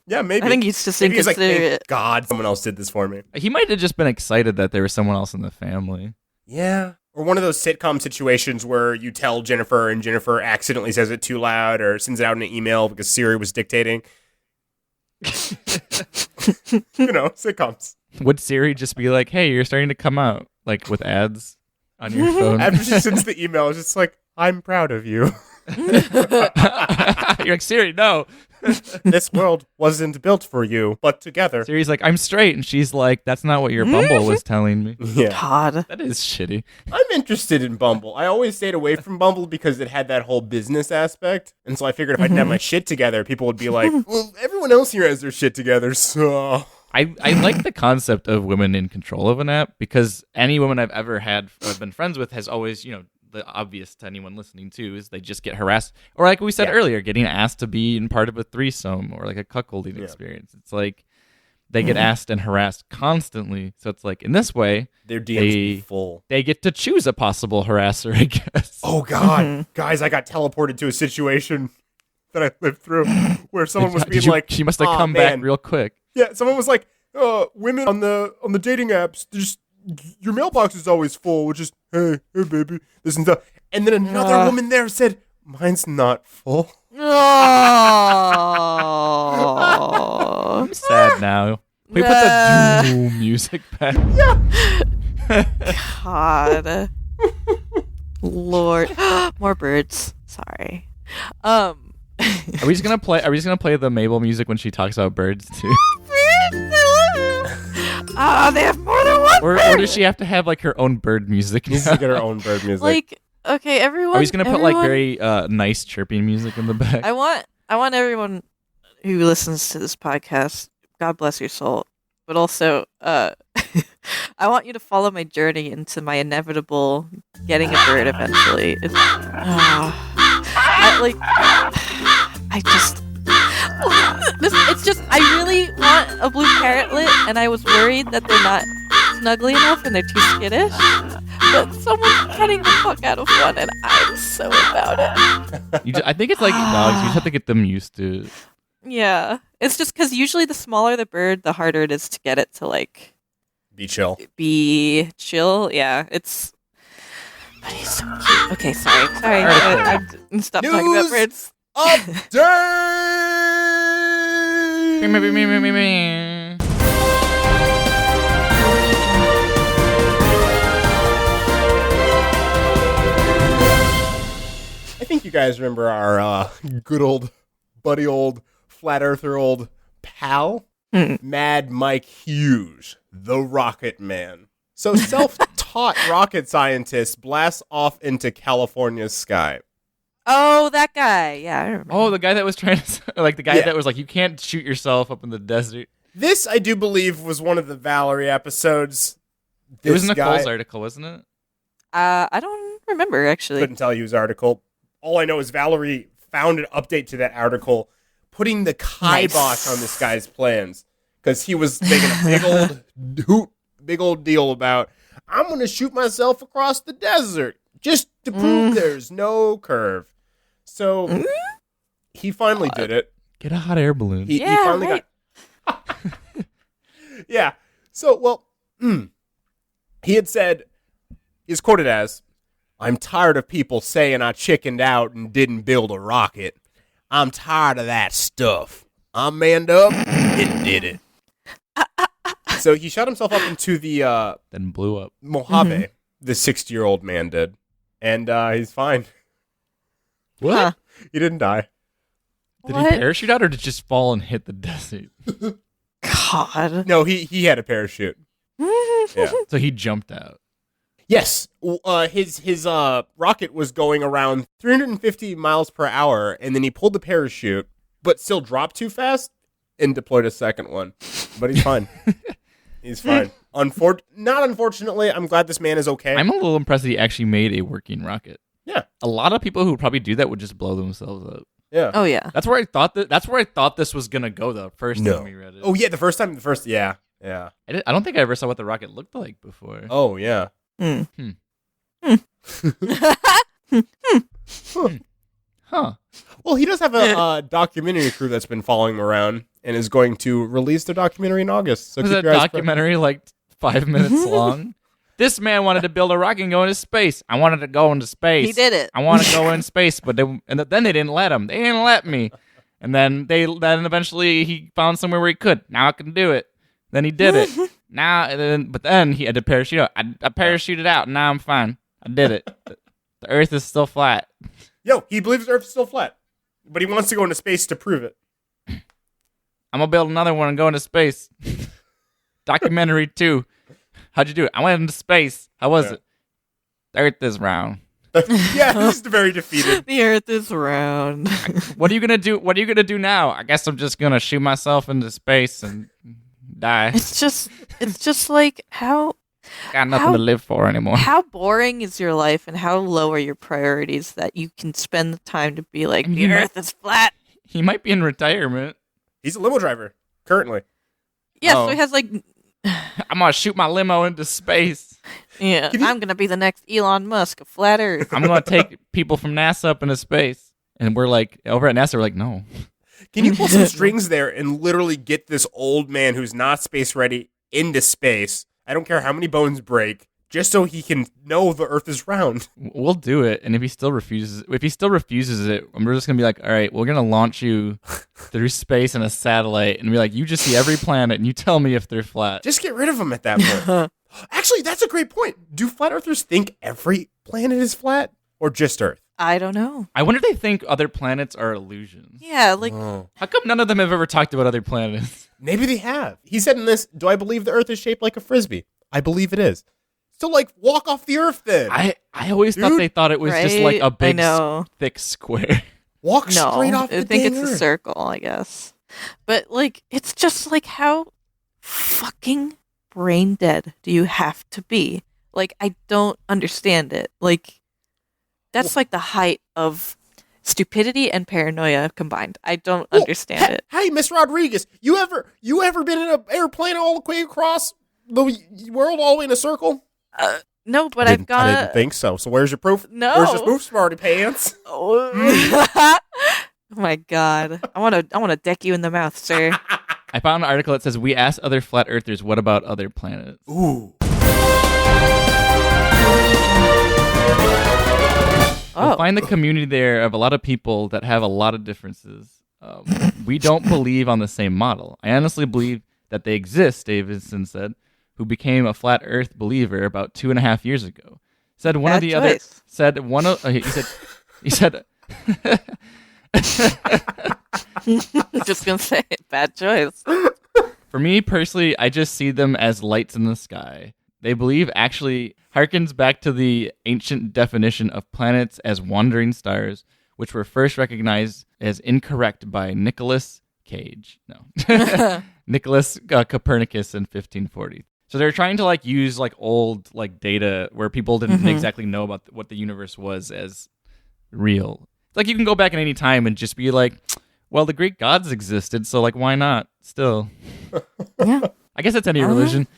Yeah, maybe. I think he's just Maybe he's like, inconsiderate. thank God someone else did this for me. He might have just been excited that there was someone else in the family. Yeah. Or one of those sitcom situations where you tell Jennifer and Jennifer accidentally says it too loud or sends it out in an email because Siri was dictating. Sitcoms. Would Siri just be like, hey, you're starting to come out, like with ads on your phone? After she sends the email, it's just like, I'm proud of you. You're like, Siri, no. This world wasn't built for you, but together. Siri's like, I'm straight. And she's like, that's not what your Bumble was telling me. Yeah. God. That is shitty. I'm interested in Bumble. I always stayed away from Bumble because it had that whole business aspect. And so I figured if I didn't have my shit together, people would be like, well, everyone else here has their shit together, so... I like the concept of women in control of an app because any woman I've ever had or been friends with has always, the obvious to anyone listening to is they just get harassed. Or like we said earlier, getting asked to be in part of a threesome or like a cuckolding experience. It's like they get asked and harassed constantly. So it's like in this way, their DMs be full. They get to choose a possible harasser, I guess. Oh, God. Guys, I got teleported to a situation that I lived through where someone was being like, she must have come back real quick. Yeah, someone was like, women on the dating apps, just your mailbox is always full, which is, hey baby, this and that. And then another woman there said, mine's not full. Oh. I'm sad now. We put the doom music back. Yeah. God. Lord. More birds. Sorry. Are we just gonna play the Mabel music when she talks about birds too? They have more than one or bird. does she have to have like her own bird music? Needs to get her own bird music. Like, okay, everyone. Are we just gonna put like very nice chirping music in the back? I want everyone who listens to this podcast, God bless your soul, but also I want you to follow my journey into my inevitable getting a bird eventually. It's just I really want a blue parrotlet, and I was worried that they're not snuggly enough and they're too skittish. But someone's petting the fuck out of one, and I'm so about it. I think it's like dogs. You just have to get them used to it. Yeah, it's just because usually the smaller the bird, the harder it is to get it to like be chill. Yeah, it's. But he's so cute. Okay, sorry. I'm stop talking about birds. I think you guys remember our good old buddy, old flat earther, old pal, Mad Mike Hughes, the Rocket Man. So self-taught rocket scientist blasts off into California's sky. Oh, that guy. Yeah, I remember. Oh, the guy that was trying to, like the guy that was like, you can't shoot yourself up in the desert. This, I do believe, was one of the Valerie episodes. It was Nicole's article, wasn't it? I don't remember, actually. Couldn't tell you his article. All I know is Valerie found an update to that article, putting the kibosh on this guy's plans. Because he was making a big old deal about, I'm going to shoot myself across the desert just to prove there's no curve. So he finally did it. Get a hot air balloon. He finally got... Yeah. So, he had said, he's quoted as, I'm tired of people saying I chickened out and didn't build a rocket. I'm tired of that stuff. I'm manned up and did it. So he shot himself up into the... then blew up. Mojave, the 60-year-old man did. And he's fine. What? Huh. He didn't die. Did he parachute out or did it just fall and hit the desert? God. No, he had a parachute. Yeah. So he jumped out. Yes. His rocket was going around 350 miles per hour, and then he pulled the parachute, but still dropped too fast and deployed a second one. but he's fine. He's fine. Not unfortunately. I'm glad this man is okay. I'm a little impressed that he actually made a working rocket. Yeah. A lot of people who would probably do that would just blow themselves up. Yeah. Oh yeah. That's where I thought this was gonna go the first time we read it. Oh yeah, yeah. I don't think I ever saw what the rocket looked like before. Oh yeah. Huh. Well, he does have a documentary crew that's been following him around and is going to release their documentary in August. So Was keep that your eyes documentary like 5 minutes long? This man wanted to build a rocket and go into space. I wanted to go into space. He did it. I want to go in space, but then they didn't let him. They didn't let me. And then eventually he found somewhere where he could. Now I can do it. Then he did it. But then he had to parachute out. I parachuted out. And now I'm fine. I did it. The Earth is still flat. He believes the Earth is still flat, but he wants to go into space to prove it. I'm gonna build another one and go into space. Documentary 2. How'd you do it? I went into space. How was it? The Earth is round. Yeah, he's very defeated. The Earth is round. What are you gonna do? What are you gonna do now? I guess I'm just gonna shoot myself into space and die. It's just like how Got nothing to live for anymore. How boring is your life, and how low are your priorities that you can spend the time to be like, the Earth is flat? He might be in retirement. He's a limo driver currently. Yeah, so he has like. I'm gonna shoot my limo into space. Yeah, I'm gonna be the next Elon Musk of flat Earth. I'm gonna take people from NASA up into space, and we're like over at NASA. We're like, no. Can you pull some strings there and literally get this old man who's not space ready into space? I don't care how many bones break, just so he can know the Earth is round. We'll do it, and if he still refuses it, we're just gonna be like, all right, we're gonna launch you through space in a satellite, and be like, you just see every planet, and you tell me if they're flat. Just get rid of them at that point. Actually, that's a great point. Do flat earthers think every planet is flat, or just Earth? I don't know. I wonder if they think other planets are illusions. Yeah, like How come none of them have ever talked about other planets? Maybe they have. He said in this, do I believe the Earth is shaped like a Frisbee? I believe it is. So, like, walk off the Earth then. I always thought they thought it was just like a big, thick square. Walk straight off the I think it's Earth. a circle, I guess. But, like, it's just like how fucking brain dead do you have to be? Like, I don't understand it. Like, that's like the height of stupidity and paranoia combined. I don't understand it. Hey, Miss Rodriguez, you ever been in an airplane all the way across the world, all the way in a circle? No, but I I've got. didn't think so. So where's your proof? No. Where's your proof, smarty pants? Oh my god! I want to deck you in the mouth, sir. I found an article that says we asked other flat earthers, what about other planets? Ooh. You'll find the community there of a lot of people that have a lot of differences. We don't believe on the same model. I honestly believe that they exist, Davidson said, who became a flat earth believer about 2.5 years ago. Said one Bad of the choice. other said one of he said Just gonna say it. Bad choice. For me personally, I just see them as lights in the sky. They believe actually harkens back to the ancient definition of planets as wandering stars, which were first recognized as incorrect by Nicholas Copernicus in 1540. So they're trying to like use like old like data where people didn't exactly know about what the universe was as real. Like you can go back in any time and just be like, well, the Greek gods existed, so like why not? Still. Yeah. I guess it's any religion.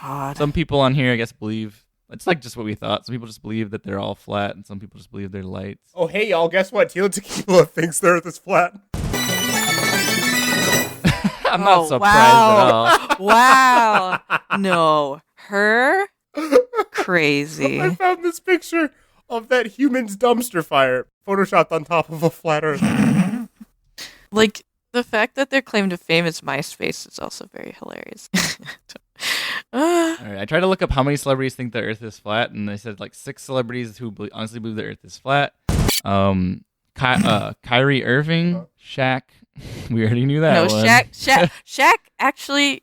God. Some people on here, I guess, believe it's like just what we thought. Some people just believe that they're all flat, and some people just believe they're lights. Oh, hey, y'all, guess what? Tila Tequila thinks the Earth is flat. I'm not surprised at all. Wow. No. Her? Crazy. I found this picture of that human's dumpster fire photoshopped on top of a flat Earth. Like, the fact that their claim to fame is MySpace is also very hilarious. All right, I tried to look up how many celebrities think the Earth is flat, and they said like 6 celebrities who honestly believe the Earth is flat. Kyrie Irving, Shaq. We already knew that one. Shaq, actually,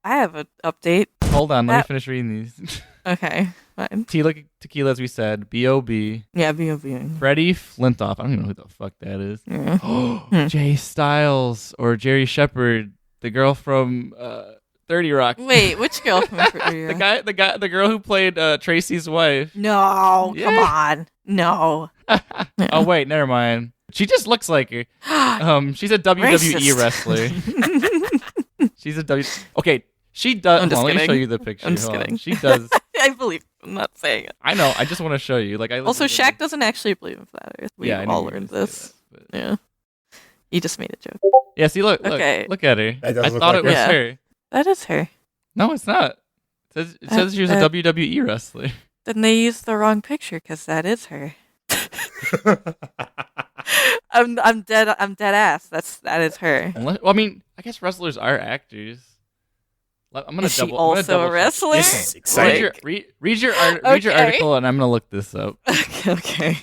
I have an update. Hold on, let me finish reading these. Okay, fine. Tequila, as we said, B.O.B. Yeah, B.O.B. Freddie Flintoff. I don't even know who the fuck that is. Yeah. Jay Styles or Jerry Shepard. The girl from 30 Rock. Wait, which girl from The girl who played Tracy's wife. No, Yeah. come on. No. Oh wait, never mind. She just looks like her. She's a WWE Racist. wrestler. She's a W. Okay, she does. I'm just Let me show kidding. you the picture. I'm just Hold on. kidding. She does. I believe. I'm not saying it. I know. I just want to show you. Like I Also, Shaq doesn't actually believe in flat Earth. We've I knew all you were learned gonna say this. that, but- Yeah. You just made a joke. Yeah. See, look. Okay. Look at her. That does I look thought like it was her. her. That is her. No, it's not. It says she was a WWE wrestler. Then they used the wrong picture because that is her. I'm dead ass. That is her. Well, I mean, I guess wrestlers are actors. I'm gonna Is she double. I'm gonna also double a check. wrestler? This is exciting. Read your article, and I'm gonna look this up. Okay.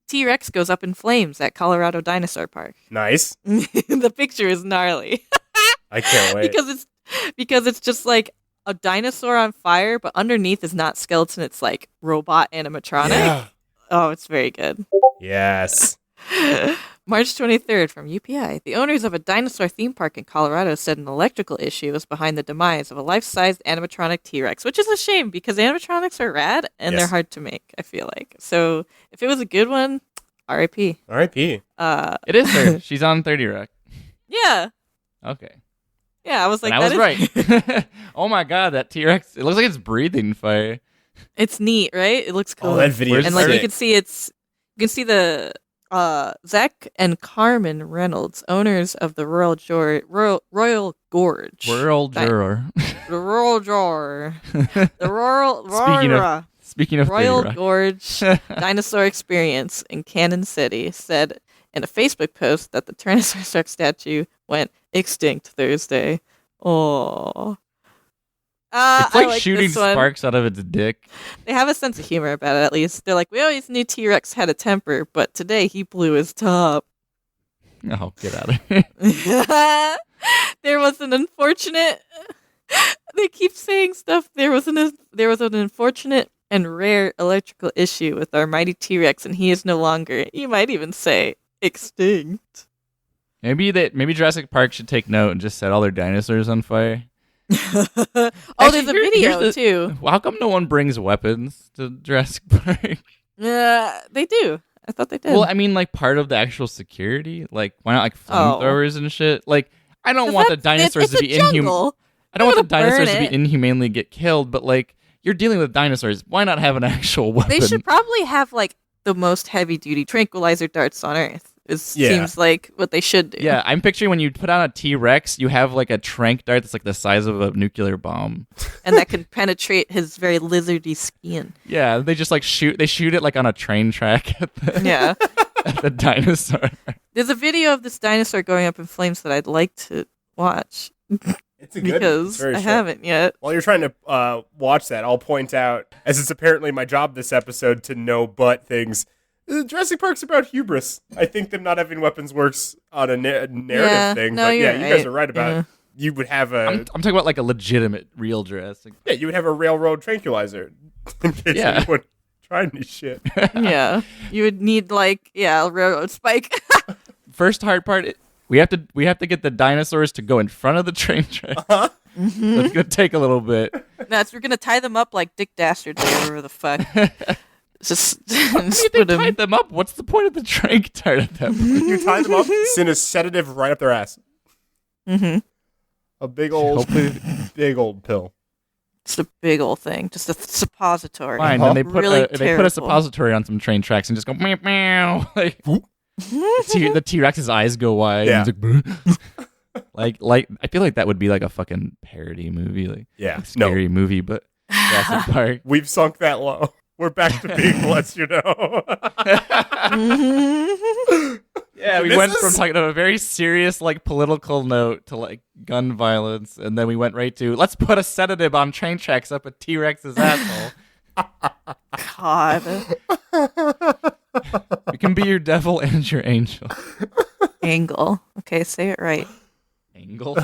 T-Rex goes up in flames at Colorado Dinosaur Park. Nice. The picture is gnarly I can't wait. because it's just like a dinosaur on fire, but underneath is not skeleton. It's like robot animatronic. Yeah. Oh, it's very good. Yes. March 23rd from UPI. The owners of a dinosaur theme park in Colorado said an electrical issue was behind the demise of a life-sized animatronic T-Rex, which is a shame because animatronics are rad and Yes. they're hard to make, I feel like. So if it was a good one, RIP. R.I.P. It is her. She's on 30 Rock. Yeah. Okay. Yeah, I was like, And I was that is- right. Oh my god, that T-Rex! It looks like it's breathing fire. It's neat, right? It looks cool. Oh, that video is and like you sick. can see the Zach and Carmen Reynolds, owners of the Royal Gorge. World Juror. The Royal Jar. The Speaking of 30 Royal Rock. Gorge Dinosaur Experience in Cannon City said in a Facebook post that the Tyrannosaurus Rex statue went extinct Thursday. Oh. It's like I shooting this one. sparks out of its dick. They have a sense of humor about it, at least. They're like, we always knew T-Rex had a temper, but today he blew his top. Oh, get out of here. There was an unfortunate. They keep saying stuff. There was an unfortunate and rare electrical issue with our mighty T-Rex, and he is no longer. You might even say extinct. Maybe Jurassic Park should take note and just set all their dinosaurs on fire. Oh, Actually, there's a here's video the- too. How come no one brings weapons to Jurassic Park? They do. I thought they did. Well, I mean, like part of the actual security. Like, why not like Oh. flamethrowers and shit? Like, I don't want the dinosaurs it's to be a jungle. I don't want the They're gonna burn dinosaurs to be it. inhumanely get killed. But like, you're dealing with dinosaurs. Why not have an actual weapon? They should probably have like the most heavy duty tranquilizer darts on Earth. It seems like what they should do. Yeah, I'm picturing when you put on a T-Rex, you have like a tranq dart that's like the size of a nuclear bomb. And that can penetrate his very lizardy skin. Yeah, they just like shoot. They shoot it like on a train track at the, Yeah. at the dinosaur. There's a video of this dinosaur going up in flames that I'd like to watch It's a good because it's very I sharp. haven't yet. While you're trying to watch that, I'll point out, as it's apparently my job this episode to know but things, Jurassic Park's about hubris. I think them not having weapons works on a narrative Yeah, thing, no, but you're yeah, you guys right. are right about Yeah. it. You would have a I'm talking about like a legitimate, real Jurassic. you would have a railroad tranquilizer in case Yeah. anyone tried any shit. Yeah. You would need like, a railroad spike. First hard part, we have to get the dinosaurs to go in front of the train track. That's gonna take a little bit. We're going to tie them up like Dick Dastardly or whatever the fuck. Just If they put 'em- tied them up, what's the point of the tranq dart at that point? You tie them up, send a sedative right up their ass. Mhm. A big old, Hopefully- big old pill. Just a big old thing. Just a suppository. Fine, then they put Really they put a terrible. suppository on some train tracks and just go meow meow. Like the T-Rex's eyes go wide. Yeah. And it's like I feel like that would be like a fucking parody movie, like Yeah, a scary movie, but Jurassic Park. we've sunk that low. We're back to being lets you know. Yeah, we This went is- from talking about a very serious like political note to like gun violence, and then we went right to let's put a sedative on train tracks up a T-Rex's asshole. God. We can be your devil and your angel. Angle. Okay, say it right. Angle.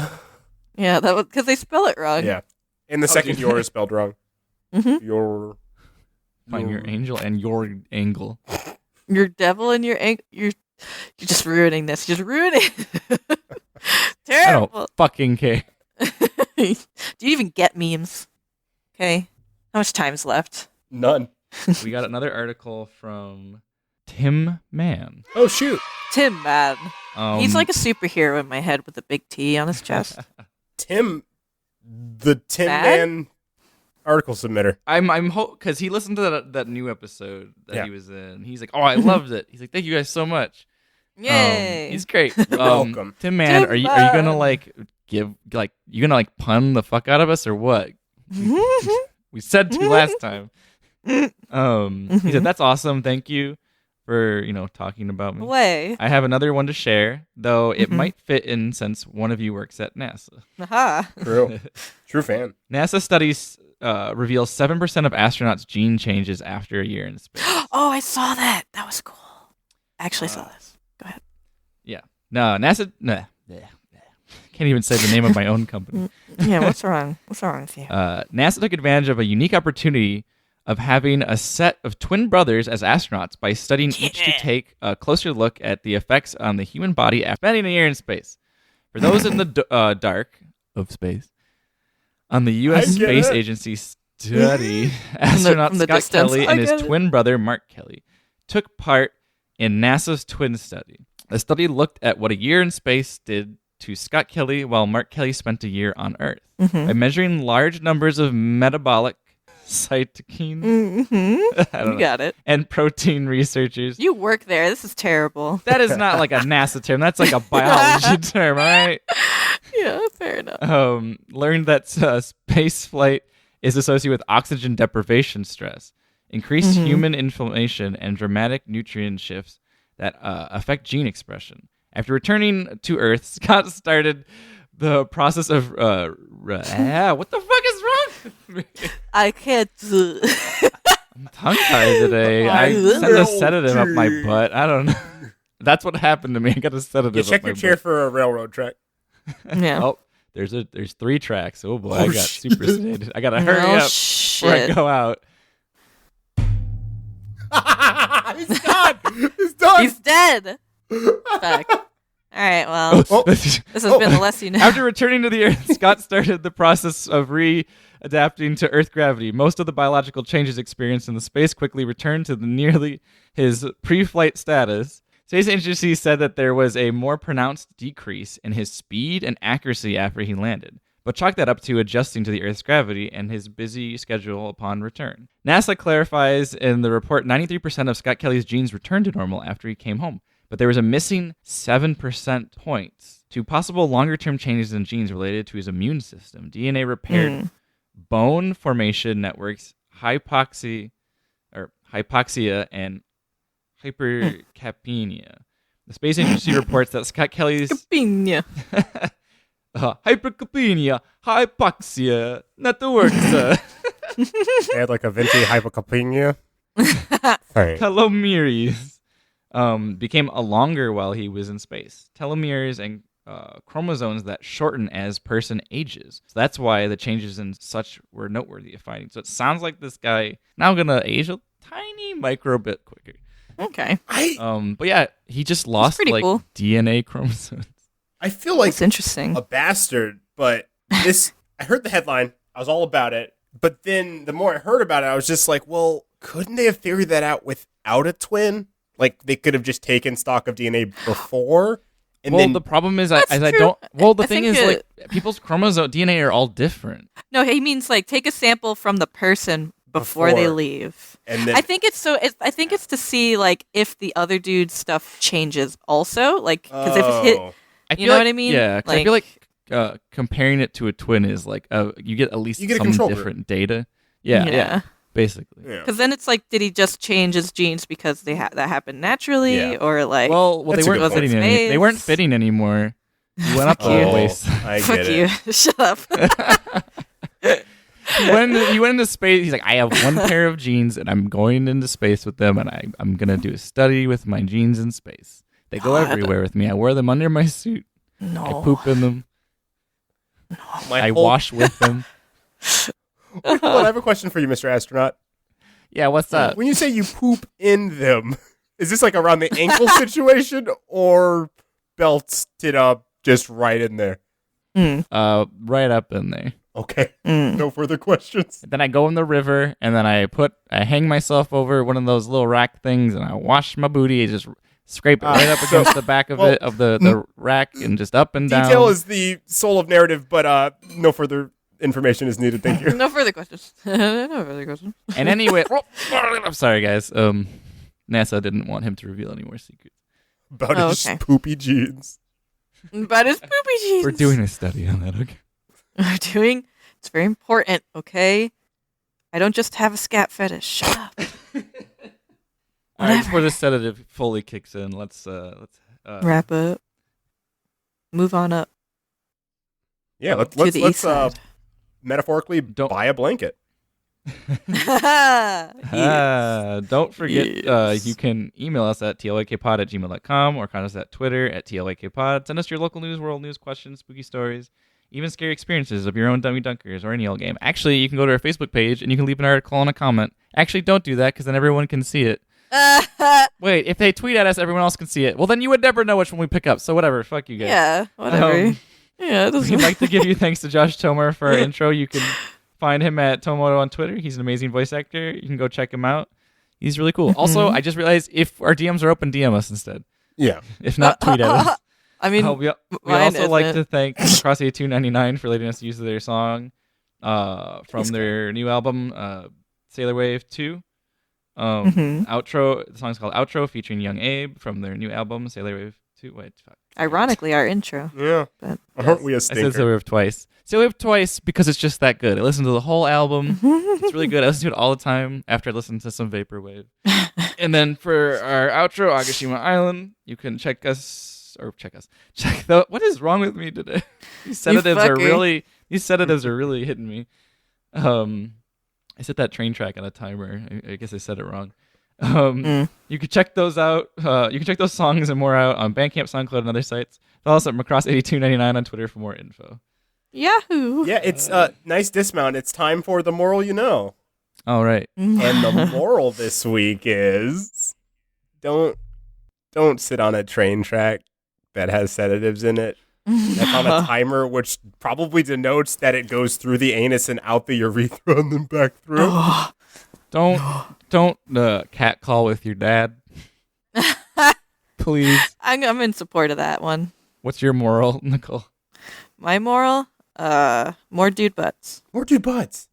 Yeah, that was because they spell it wrong. Yeah. And the second dude. your is spelled wrong. Mhm. Your. Find your angel and your angle. Your devil and your You're just ruining this. You're just ruining it. I Terrible. don't fucking care. Do you even get memes? Okay. How much time's left? None. We got another article from Tim Mann. Oh, shoot. Tim, man. He's Um, like a superhero in my head with a big T on his chest. The Tim Bad? Man article submitter. I'm because he listened to that new episode that he was in. He's like, oh, I Mm-hmm. loved it. He's like, thank you guys so much. Yay. He's great. welcome. Tim Mann. Tim Are you gonna Mann. like you gonna like pun the fuck out of us or what? We said to last time. He said, that's awesome. Thank you for talking about me. Way. I have another one to share, though it Mhm. might fit in since one of you works at NASA. Aha. True fan. NASA studies reveal 7% of astronauts' gene changes after a year in space. Oh, I saw that. That was cool. Actually, I saw this. Go ahead. Yeah. No, NASA. Nah. Can't even say the name of my own company. Yeah, what's wrong? What's wrong with you? NASA took advantage of a unique opportunity of having a set of twin brothers as astronauts by studying each to take a closer look at the effects on the human body after spending a year in space. For those in the dark of space, on the U.S. I get Space it. Agency study, astronaut from the Scott distance. Kelly I and his get it. twin brother Mark Kelly took part in NASA's twin study. The study looked at what a year in space did to Scott Kelly while Mark Kelly spent a year on Earth. By measuring large numbers of metabolic cytokines I don't You know, got it. and protein researchers. You work there. This is terrible. That is not like a NASA term. That's like a biology term, all right? Yeah, fair enough. Learned that space flight is associated with oxygen deprivation stress, increased human inflammation, and dramatic nutrient shifts that affect gene expression. After returning to Earth, Scott started the process of what the fuck is wrong with me? I can't. I'm tongue-tied today. I sent a sedative up my butt. I don't know. That's what happened to me. I got a sedative You up check my your chair butt. for a railroad track. Yeah. Oh, there's 3 tracks. Oh boy, Oh, I got shit. super sedated. I gotta hurry Oh, up before I shit. go out. He's done. He's done. He's dead. Fuck. All right, well, Oh. this has been the less you know. After returning to the Earth, Scott started the process of readapting to Earth gravity. Most of the biological changes experienced in the space quickly returned to nearly his pre-flight status. Space Agency said that there was a more pronounced decrease in his speed and accuracy after he landed, but chalked that up to adjusting to the Earth's gravity and his busy schedule upon return. NASA clarifies in the report 93% of Scott Kelly's genes returned to normal after he came home, but there was a missing 7% points to possible longer-term changes in genes related to his immune system. DNA repaired bone formation networks, hypoxia, and hypercapnia. The Space Agency reports that Scott Kelly's Piña. hypercapnia, hypoxia, not the words. They had like a venti hypocalcemia thing. Telomeres became longer while he was in space. Telomeres and chromosomes that shorten as person ages. So that's why the changes in such were noteworthy of finding. So it sounds like this guy now gonna age a tiny micro bit quicker. Okay. But yeah, he just lost pretty like cool. DNA chromosomes. I feel like That's interesting. a bastard, but this, I heard the headline. I was all about it. But then the more I heard about it, I was just like, well, couldn't they have figured that out without a twin? Like, they could have just taken stock of DNA before? And Well, then, the problem is, That's I true. don't. Well, the I thing think is, like, people's chromosome DNA are all different. No, he means like take a sample from the person before they Before. leave. and then I think it's I think it's to see like if the other dude's stuff changes also, like because if it's hit, Oh. I You feel know like, what I mean? Yeah, 'cause I feel like comparing it to a twin is like you get at least You get a some control group. different data. Yeah, basically. Yeah. Because then it's like, did he just change his genes because that happened naturally, Yeah. or like, Well, That's they a good weren't point. fitting. They weren't Space. fitting anymore. He went up Fuck the you. waist. I fuck get you, it. shut up. He went into space. He's like, I have one pair of genes, and I'm going into space with them, and I'm gonna do a study with my genes in space. They go God. everywhere with me. I wear them under my suit. No, I poop in them. My I whole- wash with them. Well, I have a question for you, Mr. Astronaut. Yeah, what's up? When you say you poop in them, Is this like around the ankle situation or belted up just right in there? Right up in there. Okay. No further questions. Then I go in the river, and then I hang myself over one of those little rack things, and I wash my booty. I just scrape it right up against the back of the rack, and just up and down. Detail is the soul of narrative, but no further information is needed. Thank you. No further questions. No further questions. And anyway, I'm sorry, guys. NASA didn't want him to reveal any more secrets. About his poopy jeans. About his poopy jeans. We're doing a study on that, okay? It's very important, okay? I don't just have a scat fetish. Shut up. All right, before the sedative fully kicks in, let's wrap up. Move on up. Yeah, let's metaphorically buy a blanket. Don't forget, you can email us at tlakpod@gmail.com or contact us at Twitter at tlakpod. Send us your local news, world news questions, spooky stories, even scary experiences of your own dummy dunkers or any old game. Actually, you can go to our Facebook page and you can leave an article and a comment. Actually, don't do that because then everyone can see it. Wait, if they tweet at us, everyone else can see it. Well, then you would never know which one we pick up. So whatever, fuck you guys. Yeah, whatever. We'd like to give you thanks to Josh Tomer for our intro. You can find him at Tomoto on Twitter. He's an amazing voice actor. You can go check him out. He's really cool. Also, I just realized if our DMs are open, DM us instead. Yeah. If not, tweet at us. I mean, we also like to thank Cross8299 for letting us use their song from their new album, Sailor Wave 2. Outro. The song's called Outro, featuring Young Abe from their new album, Sailor Wave 2. Wait, fuck. Ironically, our intro. Yeah. But aren't we a stinker? I said Sailor Wave twice. Sailor Wave twice because it's just that good. I listened to the whole album. It's really good. I listen to it all the time after I listen to some Vaporwave. And then for our outro, Agashima Island, you can check the. What is wrong with me today? These sedatives are really hitting me. I set that train track on a timer. I guess I said it wrong. You can check those out. You can check those songs and more out on Bandcamp, SoundCloud, and other sites. Follow us at Macross8299 on Twitter for more info. Yahoo! Yeah, it's a nice dismount. It's time for the moral you know. All right. And the moral this week is don't sit on a train track that has sedatives in it. That's on a timer, which probably denotes that it goes through the anus and out the urethra and then back through. Don't cat call with your dad. Please. I'm in support of that one. What's your moral, Nicole? My moral? More dude butts. More dude butts.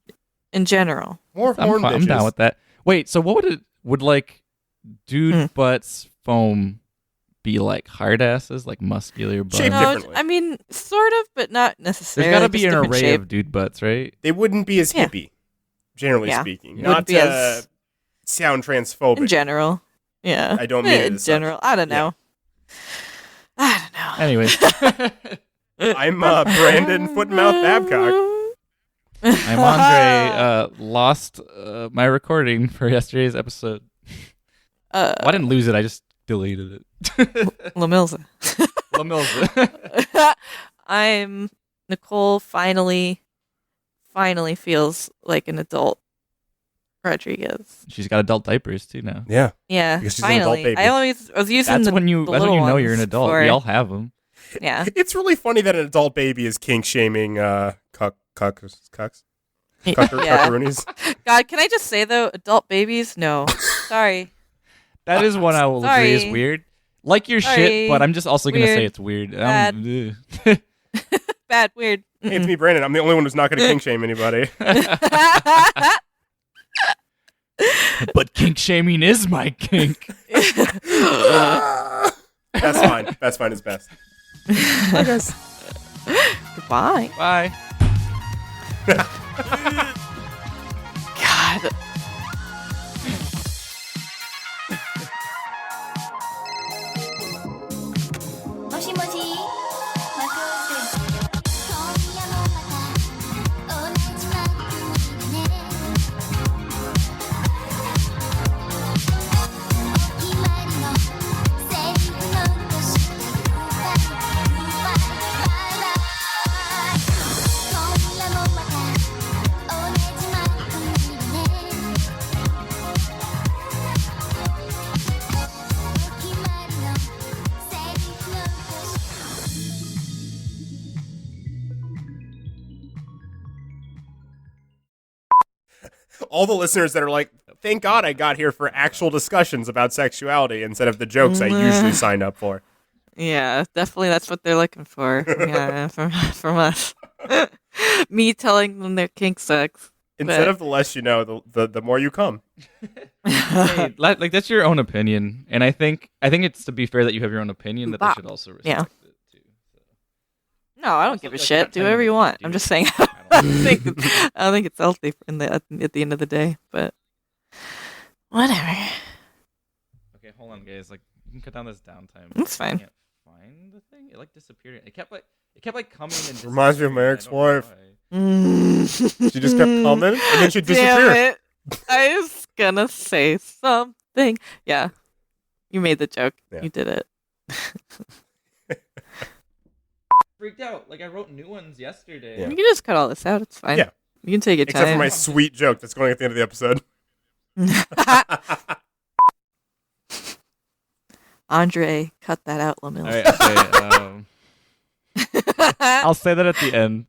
In general. More horn bitches. I'm down with that. Wait, so what would like dude butts foam be like? Hard asses, like muscular butts? Shaped differently. I mean, sort of, but not necessarily. There's got to be just an different array shape. of dude butts, right? They wouldn't be as hippie, generally speaking. Not be as sound transphobic. in general. Yeah. I don't mean it in as general. I don't know. I don't know. Anyway. I'm Brandon Footmouth Babcock. I'm Andre. Lost my recording for yesterday's episode. Well, I didn't lose it. I just deleted it. Lamilza. Lamilza. I'm Nicole. Finally feels like an adult. Rodriguez. She's got adult diapers too now. Yeah. Yeah. Because she's an adult Finally. baby. I was using That's the when you little know ones you're an adult. for- We all have them. Yeah. It's really funny that an adult baby is kink shaming cuckaroonies. God, can I just say though, adult babies? No. Sorry. That is one I will agree is weird. Like your shit, but I'm just also going to say it's weird. Bad. Bad, weird. Hey, it's me, Brandon. I'm the only one who's not going to kink shame anybody. But kink shaming is my kink. That's fine. That's fine. It's best. I guess. Goodbye. Bye. God. もしもしマクロスです今夜もまた同じマックにねお決まりのセリフ残してグッバイグッバイバイバイ今夜もまた同じマックにね All the listeners that are like, thank God I got here for actual discussions about sexuality instead of the jokes I usually signed up for. Yeah, definitely that's what they're looking for. Yeah, from us. Me telling them their kink sucks. Instead of the less you know, the more you come. Hey, like that's your own opinion, and I think it's to be fair that you have your own opinion that they should also respect it too. So. No, I don't give a shit. Do whatever you want. I'm just saying. I don't think it's healthy at the end of the day, but whatever. Okay, hold on, guys. Like, you can cut down this downtime. It's fine. I can't find the thing. It like disappeared. It kept coming and Reminds me of my disappearing. ex-wife. She She just kept coming and then she'd disappear. Damn it. I was gonna say something. Yeah. You made the joke. Yeah. You did it. Freaked out. Like I wrote new ones yesterday. Yeah. You can just cut all this out. It's fine. Yeah. You can take your Except for time. my sweet joke that's going at the end of the episode. Andre, cut that out, Lamil. All right. Okay. I'll say that at the end.